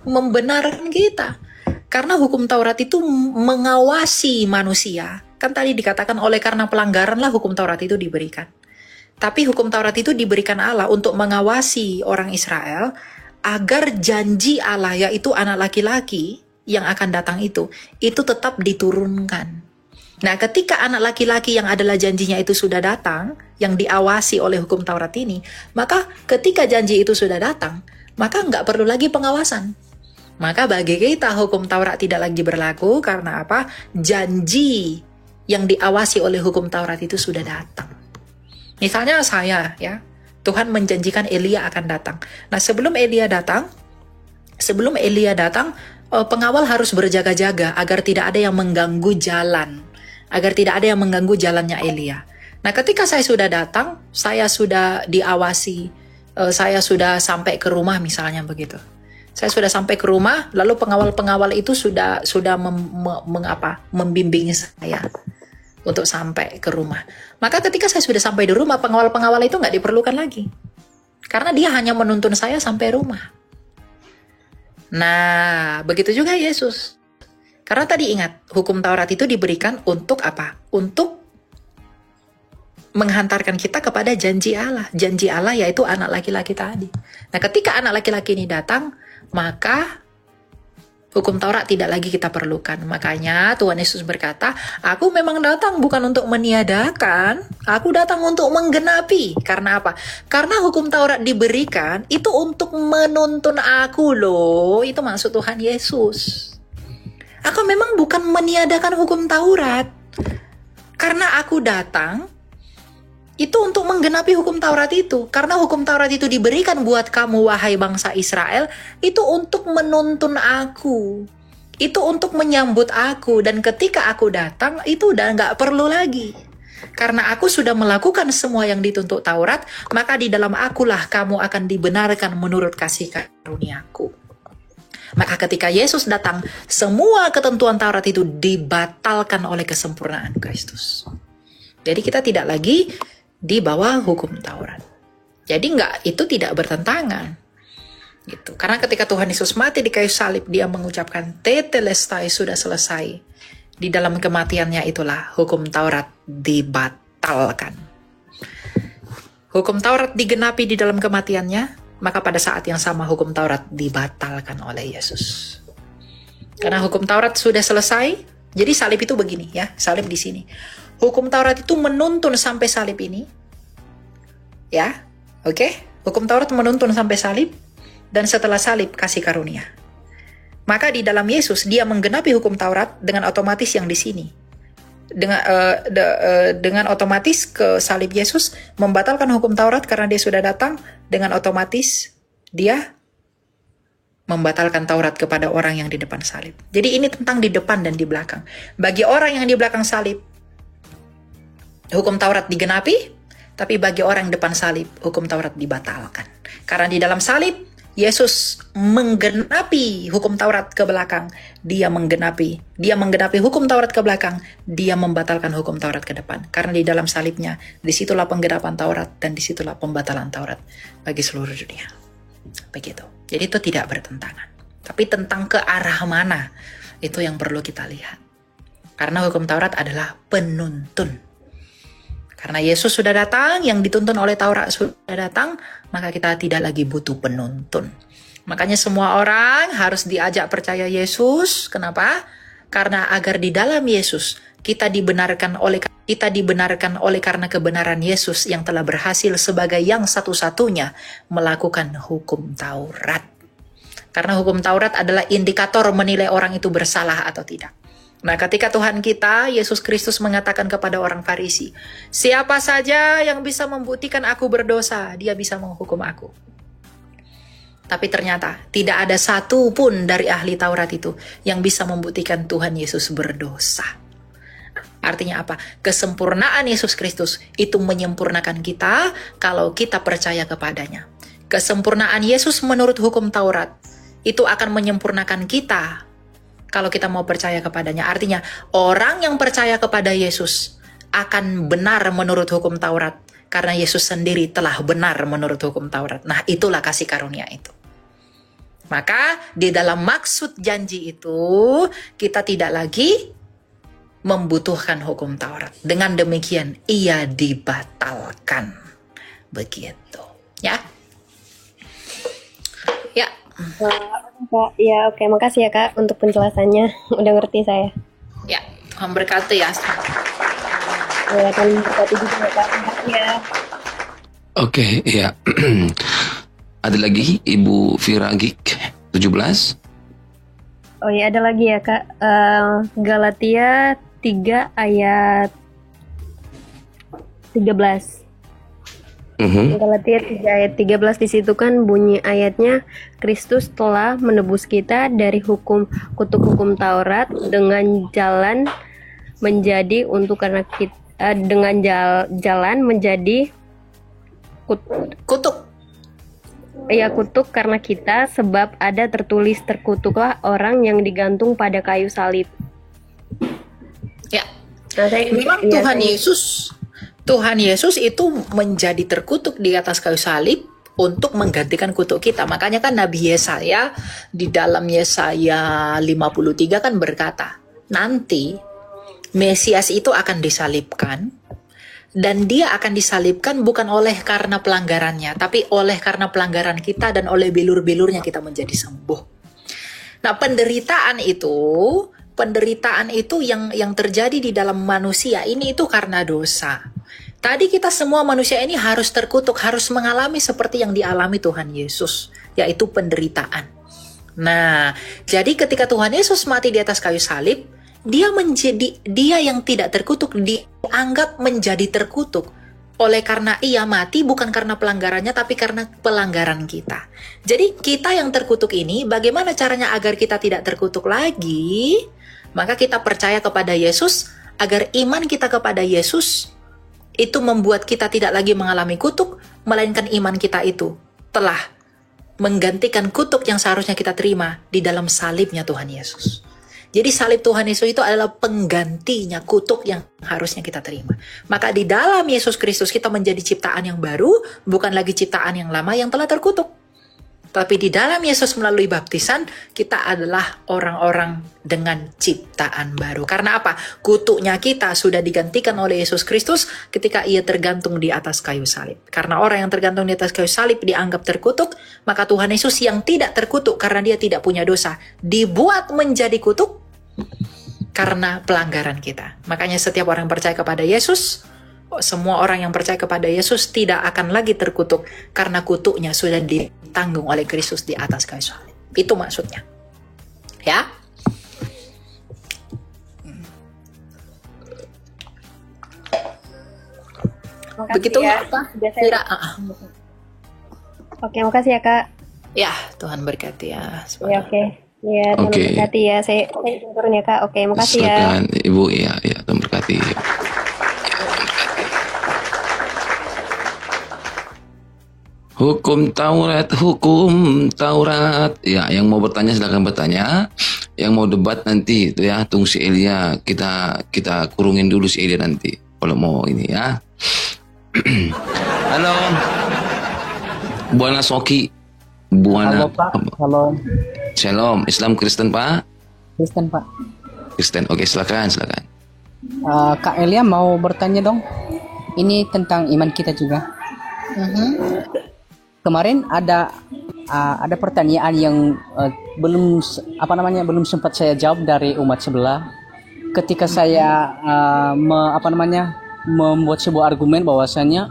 membenarkan kita. Karena hukum Taurat itu mengawasi manusia. Kan tadi dikatakan oleh karena pelanggaranlah hukum Taurat itu diberikan. Tapi hukum Taurat itu diberikan Allah untuk mengawasi orang Israel agar janji Allah, yaitu anak laki-laki yang akan datang itu tetap diturunkan. Nah, ketika anak laki-laki yang adalah janjinya itu sudah datang, yang diawasi oleh hukum Taurat ini, maka ketika janji itu sudah datang, maka nggak perlu lagi pengawasan. Maka bagi kita hukum Taurat tidak lagi berlaku karena apa? Janji yang diawasi oleh hukum Taurat itu sudah datang. Misalnya saya, ya, Tuhan menjanjikan Elia akan datang. Nah, sebelum Elia datang, pengawal harus berjaga-jaga agar tidak ada yang mengganggu jalan, agar tidak ada yang mengganggu jalannya Elia. Nah, ketika saya sudah datang, saya sudah diawasi, saya sudah sampai ke rumah misalnya begitu. Saya sudah sampai ke rumah, lalu pengawal-pengawal itu sudah membimbing saya untuk sampai ke rumah. Maka ketika saya sudah sampai di rumah, pengawal-pengawal itu nggak diperlukan lagi. Karena dia hanya menuntun saya sampai rumah. Nah, begitu juga Yesus. Karena tadi ingat, hukum Taurat itu diberikan untuk apa? Untuk menghantarkan kita kepada janji Allah. Janji Allah yaitu anak laki-laki tadi. Nah, ketika anak laki-laki ini datang, maka hukum Taurat tidak lagi kita perlukan. Makanya Tuhan Yesus berkata, aku memang datang bukan untuk meniadakan, aku datang untuk menggenapi. Karena apa? Karena hukum Taurat diberikan itu untuk menuntun aku loh. Itu maksud Tuhan Yesus. Aku memang bukan meniadakan hukum Taurat. Karena aku datang itu untuk menggenapi hukum Taurat itu. Karena hukum Taurat itu diberikan buat kamu, wahai bangsa Israel, itu untuk menuntun aku. Itu untuk menyambut aku. Dan ketika aku datang, itu udah nggak perlu lagi. Karena aku sudah melakukan semua yang dituntut Taurat, maka di dalam akulah kamu akan dibenarkan menurut kasih karuniaku. Maka ketika Yesus datang, semua ketentuan Taurat itu dibatalkan oleh kesempurnaan Kristus. Jadi kita tidak lagi di bawah hukum Taurat. Jadi itu tidak bertentangan. Gitu. Karena ketika Tuhan Yesus mati di kayu salib, dia mengucapkan tetelestai, sudah selesai. Di dalam kematiannya itulah hukum Taurat dibatalkan. Hukum Taurat digenapi di dalam kematiannya, maka pada saat yang sama hukum Taurat dibatalkan oleh Yesus. Karena hukum Taurat sudah selesai, jadi salib itu begini ya, salib di sini. Hukum Taurat itu menuntun sampai salib ini. Ya, oke? Hukum Taurat menuntun sampai salib, dan setelah salib kasih karunia. Maka di dalam Yesus dia menggenapi hukum Taurat dengan otomatis yang di sini. Dengan otomatis ke salib Yesus membatalkan hukum Taurat karena dia sudah datang, dengan otomatis dia membatalkan Taurat kepada orang yang di depan salib. Jadi ini tentang di depan dan di belakang. Bagi orang yang di belakang salib, hukum Taurat digenapi, tapi bagi orang depan salib, hukum Taurat dibatalkan. Karena di dalam salib, Yesus menggenapi hukum Taurat ke belakang. Dia menggenapi hukum Taurat ke belakang. Dia membatalkan hukum Taurat ke depan. Karena di dalam salibnya, disitulah penggenapan Taurat dan disitulah pembatalan Taurat bagi seluruh dunia. Begitu. Jadi itu tidak bertentangan. Tapi tentang ke arah mana, itu yang perlu kita lihat. Karena hukum Taurat adalah penuntun. Karena Yesus sudah datang, yang dituntun oleh Taurat sudah datang, maka kita tidak lagi butuh penuntun. Makanya semua orang harus diajak percaya Yesus. Kenapa? Karena agar di dalam Yesus kita dibenarkan oleh karena kebenaran Yesus yang telah berhasil sebagai yang satu-satunya melakukan hukum Taurat. Karena hukum Taurat adalah indikator menilai orang itu bersalah atau tidak. Nah, ketika Tuhan kita, Yesus Kristus mengatakan kepada orang Farisi, siapa saja yang bisa membuktikan aku berdosa, dia bisa menghukum aku. Tapi ternyata tidak ada satu pun dari ahli Taurat itu yang bisa membuktikan Tuhan Yesus berdosa. Artinya apa? Kesempurnaan Yesus Kristus itu menyempurnakan kita kalau kita percaya kepadanya. Kesempurnaan Yesus menurut hukum Taurat itu akan menyempurnakan kita kalau kita mau percaya kepadanya. Artinya, orang yang percaya kepada Yesus akan benar menurut hukum Taurat karena Yesus sendiri telah benar menurut hukum Taurat. Nah, itulah kasih karunia itu. Maka di dalam maksud janji itu kita tidak lagi membutuhkan hukum Taurat. Dengan demikian ia dibatalkan. Begitu. Ya. Ya. Kak, ya oke, makasih ya Kak untuk penjelasannya. Udah ngerti saya. Ya, Tuhan berkati ya. Ya, Tuhan berkati juga ya Kak. Makasih ya. Oke, ya. Ada lagi Ibu Vira Gik 17. Oh iya, ada lagi ya Kak. Galatia 3 ayat 13. Galatia 3 ayat 13, di situ kan bunyi ayatnya, Kristus telah menebus kita dari kutuk hukum Taurat dengan jalan menjadi untuk karena kita dengan jalan menjadi kutuk. Ya, kutuk karena kita, sebab ada tertulis, terkutuklah orang yang digantung pada kayu salib. Ya. Nah, Memang Tuhan Yesus itu menjadi terkutuk di atas kayu salib untuk menggantikan kutuk kita. Makanya kan Nabi Yesaya di dalam Yesaya 53 kan berkata, nanti Mesias itu akan disalibkan, dan dia akan disalibkan bukan oleh karena pelanggarannya, tapi oleh karena pelanggaran kita, dan oleh bilur-bilurnya kita menjadi sembuh. Nah, penderitaan itu yang terjadi di dalam manusia ini itu karena dosa. Tadi kita semua manusia ini harus terkutuk, harus mengalami seperti yang dialami Tuhan Yesus, yaitu penderitaan. Nah, jadi ketika Tuhan Yesus mati di atas kayu salib, dia yang tidak terkutuk dianggap menjadi terkutuk. Oleh karena ia mati bukan karena pelanggarannya, tapi karena pelanggaran kita. Jadi kita yang terkutuk ini, bagaimana caranya agar kita tidak terkutuk lagi? Maka kita percaya kepada Yesus, agar iman kita kepada Yesus itu membuat kita tidak lagi mengalami kutuk, melainkan iman kita itu telah menggantikan kutuk yang seharusnya kita terima di dalam salibnya Tuhan Yesus. Jadi salib Tuhan Yesus itu adalah penggantinya kutuk yang harusnya kita terima. Maka di dalam Yesus Kristus kita menjadi ciptaan yang baru, bukan lagi ciptaan yang lama yang telah terkutuk. Tapi di dalam Yesus melalui baptisan, kita adalah orang-orang dengan ciptaan baru. Karena apa? Kutuknya kita sudah digantikan oleh Yesus Kristus ketika ia tergantung di atas kayu salib. Karena orang yang tergantung di atas kayu salib dianggap terkutuk, maka Tuhan Yesus yang tidak terkutuk karena dia tidak punya dosa, dibuat menjadi kutuk karena pelanggaran kita. Makanya setiap orang yang percaya kepada Yesus, semua orang yang percaya kepada Yesus tidak akan lagi terkutuk karena kutuknya sudah ditanggung oleh Kristus di atas kayu salib. Itu maksudnya. Ya. Begitu ya. Kira. Oke, makasih ya Kak. Ya, Tuhan berkati ya. Ya, oke. Ya, Tuhan berkati ya. Saya turun ya Kak. Oke, makasih ya. Silakan Ibu, ya, Tuhan berkati. Hukum Taurat. Ya, yang mau bertanya silakan bertanya. Yang mau debat nanti itu ya, tunggu si Elia, kita kurungin dulu si Elia nanti. Kalau mau ini ya. Halo. Buana Soki. Halo Pak. Halo. Shalom. Islam Kristen Pak? Kristen Pak. Kristen. Oke, silakan. Kak Elia mau bertanya dong. Ini tentang iman kita juga. Kemarin ada pertanyaan yang belum sempat saya jawab dari umat sebelah. Ketika saya membuat sebuah argumen bahwasanya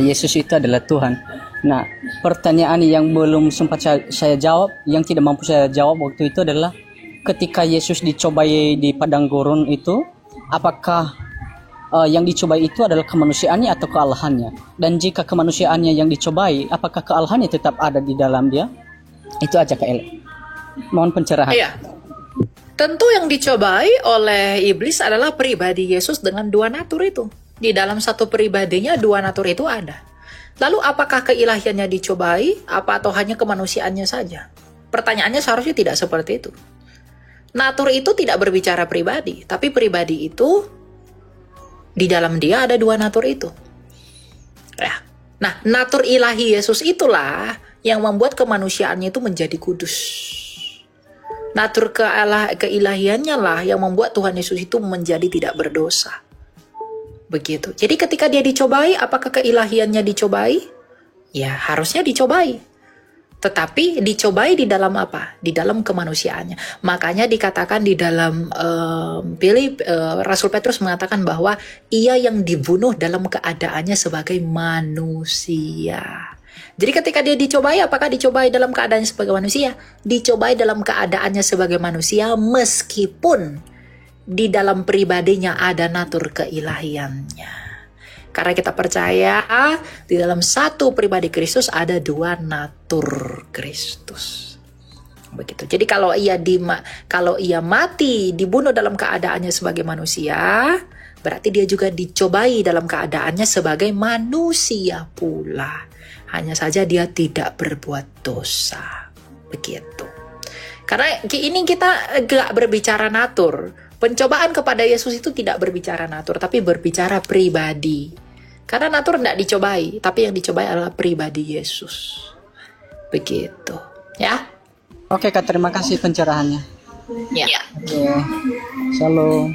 Yesus itu adalah Tuhan. Nah, pertanyaan yang belum sempat saya jawab, yang tidak mampu saya jawab waktu itu adalah ketika Yesus dicobai di padang gurun itu, apakah yang dicobai itu adalah kemanusiaannya atau kealahannya? Dan jika kemanusiaannya yang dicobai, apakah kealahannya tetap ada di dalam dia? Itu aja Kak Eli. Mohon pencerahan. Iya. Tentu yang dicobai oleh iblis adalah pribadi Yesus dengan dua natur itu. Di dalam satu pribadinya dua natur itu ada. Lalu apakah keilahiannya dicobai, apa atau hanya kemanusiaannya saja? Pertanyaannya seharusnya tidak seperti itu. Natur itu tidak berbicara pribadi, tapi pribadi itu di dalam dia ada dua natur itu. Ya. Nah, natur ilahi Yesus itulah yang membuat kemanusiaannya itu menjadi kudus. Natur keilahiannya lah yang membuat Tuhan Yesus itu menjadi tidak berdosa. Begitu. Jadi ketika dia dicobai, apakah keilahiannya dicobai? Ya, harusnya dicobai. Tetapi dicobai di dalam apa? Di dalam kemanusiaannya. Makanya dikatakan di dalam Rasul Petrus mengatakan bahwa ia yang dibunuh dalam keadaannya sebagai manusia. Jadi ketika dia dicobai, apakah dicobai dalam keadaannya sebagai manusia? Dicobai dalam keadaannya sebagai manusia meskipun di dalam pribadinya ada natur keilahiannya. Karena kita percaya di dalam satu pribadi Kristus ada dua natur Kristus. Begitu. Jadi kalau ia mati dibunuh dalam keadaannya sebagai manusia, berarti dia juga dicobai dalam keadaannya sebagai manusia pula. Hanya saja dia tidak berbuat dosa. Begitu. Karena ini kita gak berbicara natur. Pencobaan kepada Yesus itu tidak berbicara natur, tapi berbicara pribadi. Karena natur tidak dicobai, tapi yang dicobai adalah pribadi Yesus. Begitu. Ya. Oke Kak, terima kasih pencerahannya. Ya. Oke. Shalom.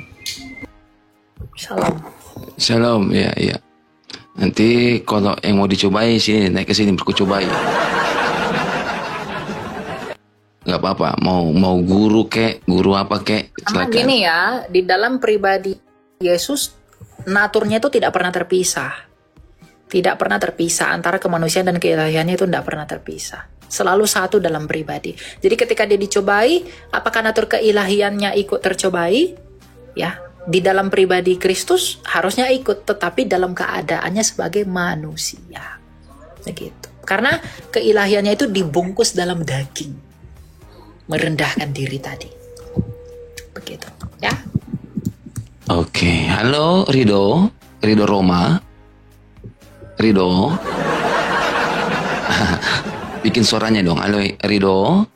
Shalom. Shalom, ya, ya. Nanti kalau yang mau dicobai sini, naik ke sini berkucobai. Nggak apa-apa, mau guru apa kek, Sama silakan. gini ya, di dalam pribadi Yesus naturnya itu tidak pernah terpisah. Tidak pernah terpisah antara kemanusiaan dan keilahiannya itu tidak pernah terpisah. Selalu satu dalam pribadi. Jadi ketika dia dicobai, apakah natur keilahiannya ikut tercobai? Ya, di dalam pribadi Kristus harusnya ikut, tetapi dalam keadaannya sebagai manusia. Begitu. Karena keilahiannya itu dibungkus dalam daging. Merendahkan diri tadi. Begitu, ya. Oke, halo Rido Roma. Rido. Bikin suaranya dong. Halo Rido.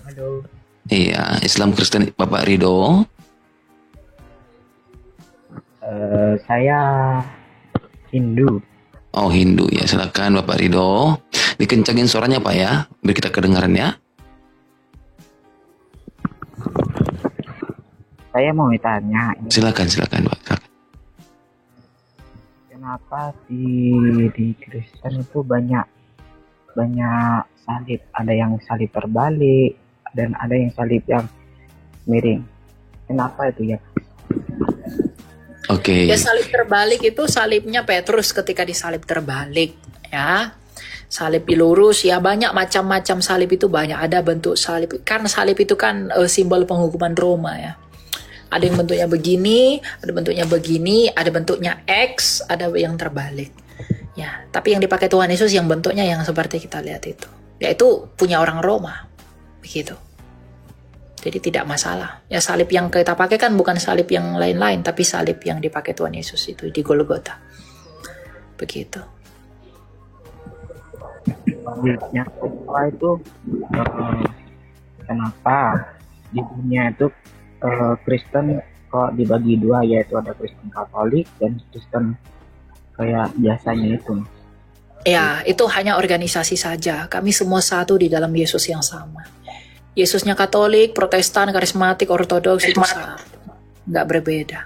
Halo. Iya, Islam Kristen Bapak Rido. Saya Hindu. Oh, Hindu ya. Silakan Bapak Rido. Dikencangin suaranya Pak ya, biar kita kedengaran ya. Saya mau tanya. Silakan Pak. Silakan. Kenapa di Kristen itu banyak salib? Ada yang salib terbalik dan ada yang salib yang miring. Kenapa itu ya? Oke. Ya salib terbalik itu salibnya Petrus ketika disalib terbalik, ya. Salib lurus, ya banyak macam-macam salib itu banyak. Ada bentuk salib. Kan salib itu kan simbol penghukuman Roma ya. Ada yang bentuknya begini, ada bentuknya begini, ada bentuknya X, ada yang terbalik. Ya, tapi yang dipakai Tuhan Yesus yang bentuknya yang seperti kita lihat itu. Yaitu punya orang Roma. Begitu. Jadi tidak masalah. Ya salib yang kita pakai kan bukan salib yang lain-lain, tapi salib yang dipakai Tuhan Yesus itu di Golgota. Begitu. Selanjutnya itu kenapa di dunia itu Kristen kok dibagi dua, yaitu ada Kristen Katolik dan Kristen kayak biasanya itu. Ya, itu hanya organisasi saja. Kami semua satu di dalam Yesus yang sama. Yesusnya Katolik, Protestan, Karismatik, Ortodoks itu sama. Nggak berbeda.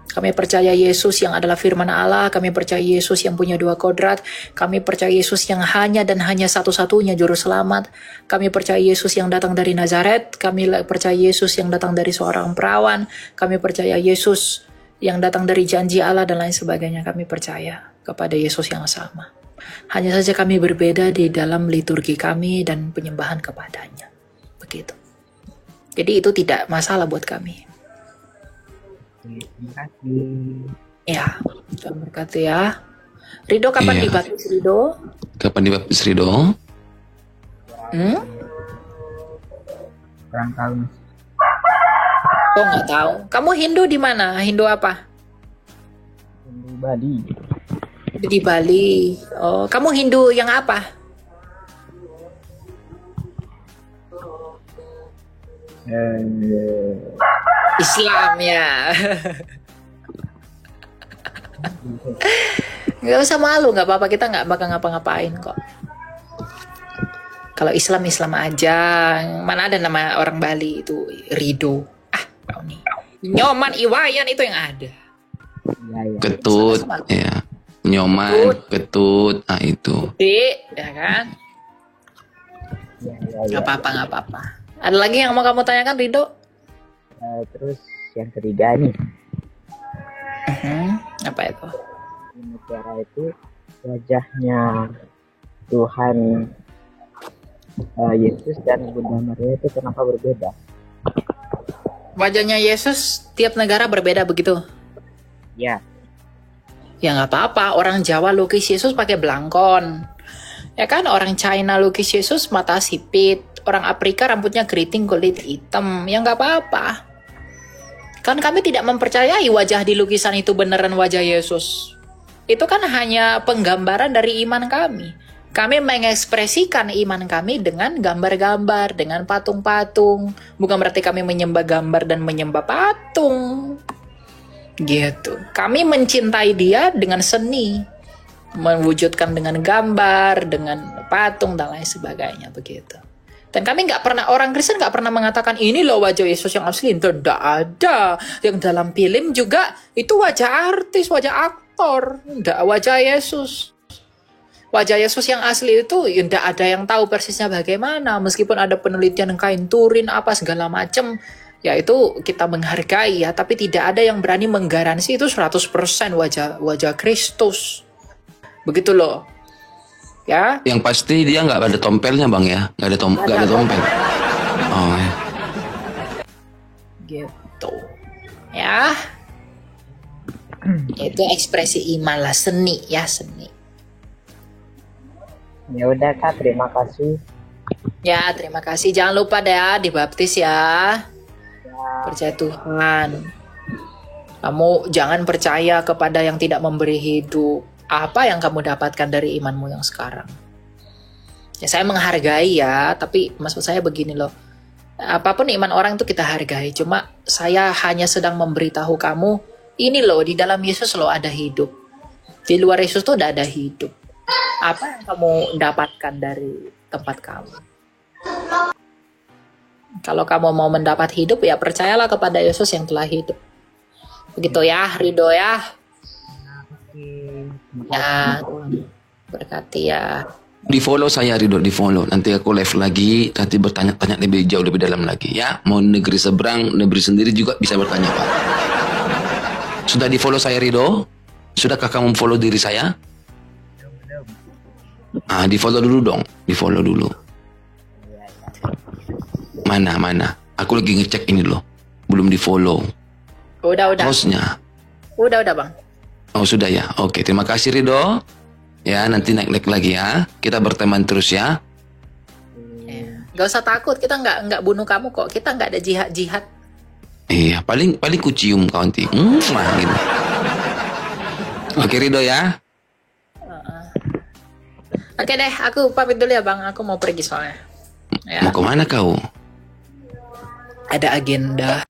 Kami percaya Yesus yang adalah firman Allah. Kami percaya Yesus yang punya dua kodrat. Kami percaya Yesus yang hanya dan hanya satu-satunya juru selamat. Kami percaya Yesus yang datang dari Nazaret. Kami percaya Yesus yang datang dari seorang perawan. Kami percaya Yesus yang datang dari janji Allah dan lain sebagainya. Kami percaya kepada Yesus yang sama. Hanya saja kami berbeda di dalam liturgi kami dan penyembahan kepadanya. Begitu. Jadi itu tidak masalah buat kami. Terima kasih. Ya, Tuhan berkati ya. Rido kapan dibaptis Rido? Kapan dibaptis Rido? Kurang tahu. Oh nggak tahu. Kamu Hindu di mana? Hindu apa? Hindu Bali. Di Bali. Oh, kamu Hindu yang apa? Islam ya. Nggak usah malu, nggak apa-apa, kita nggak bakal ngapa-ngapain kok. Kalau Islam Islam aja. Mana ada nama orang Bali itu Rido. Kau nih. Nyoman Iwayan itu yang ada. Ketut, ya. Nyoman, ketut, itu. Ya kan? Nggak apa-apa, nggak apa-apa. Ada lagi yang mau kamu tanyakan, Rido? Terus yang ketiga nih, apa itu? di Mutiara itu wajahnya Tuhan Yesus dan Bunda Maria itu kenapa berbeda? Wajahnya Yesus tiap negara berbeda begitu? Ya. Ya nggak apa-apa, orang Jawa lukis Yesus pakai belangkon. Ya kan, orang China lukis Yesus mata sipit. Orang Afrika rambutnya keriting kulit hitam. Ya nggak apa-apa. Kan kami tidak mempercayai wajah di lukisan itu beneran wajah Yesus. Itu kan hanya penggambaran dari iman kami. Kami mengekspresikan iman kami dengan gambar-gambar, dengan patung-patung. Bukan berarti kami menyembah gambar dan menyembah patung. Gitu. Kami mencintai dia dengan seni. Mewujudkan dengan gambar, dengan patung, dan lain sebagainya. Begitu. Dan kami nggak pernah, orang Kristen nggak pernah mengatakan ini loh wajah Yesus yang asli. Itu tidak ada. Yang dalam film juga itu wajah artis, wajah aktor. Tidak wajah Yesus. Wajah Yesus yang asli itu tidak ada yang tahu persisnya bagaimana. Meskipun ada penelitian kain Turin apa segala macam, ya itu kita menghargai ya. Tapi tidak ada yang berani menggaransi itu 100% wajah Kristus. Begitu loh. Ya. Yang pasti dia nggak ada tompelnya bang ya, nggak ada tompel. Oh ya. Gitu. Ya. Itu ekspresi iman lah, seni ya, seni. Ya udah Kak, terima kasih. Ya, terima kasih. Jangan lupa deh dibaptis ya. Percaya Tuhan. Kamu jangan percaya kepada yang tidak memberi hidup. Apa yang kamu dapatkan dari imanmu yang sekarang? Ya, saya menghargai ya, tapi maksud saya begini loh. Apapun iman orang itu kita hargai. Cuma saya hanya sedang memberitahu kamu, ini loh, di dalam Yesus loh ada hidup. Di luar Yesus tuh tidak ada hidup. Apa yang kamu dapatkan dari tempat kamu? Kalau kamu mau mendapat hidup, ya percayalah kepada Yesus yang telah hidup. Begitu ya, Rido ya. Ya, berkati ya. Di follow saya Rido, di follow. Nanti aku live lagi, nanti bertanya-tanya lebih jauh, lebih dalam lagi ya. Mau negeri seberang, negeri sendiri juga bisa bertanya Pak. Sudah di follow saya Rido? Sudahkah kamu follow diri saya? Di follow dulu dong, di follow dulu. Mana? Aku lagi ngecek ini loh, belum di follow. Udah. Hostnya. Udah bang. Oh sudah ya, oke terima kasih Rido. Ya nanti naik lagi ya, kita berteman terus ya. Gak usah takut, kita nggak bunuh kamu kok, kita nggak ada jihad. Iya, paling ku cium kau nanti. Gitu. Oke Rido ya. Oke deh, aku pamit dulu ya bang, aku mau pergi soalnya. Ya. Mau kemana kau? Ada agenda.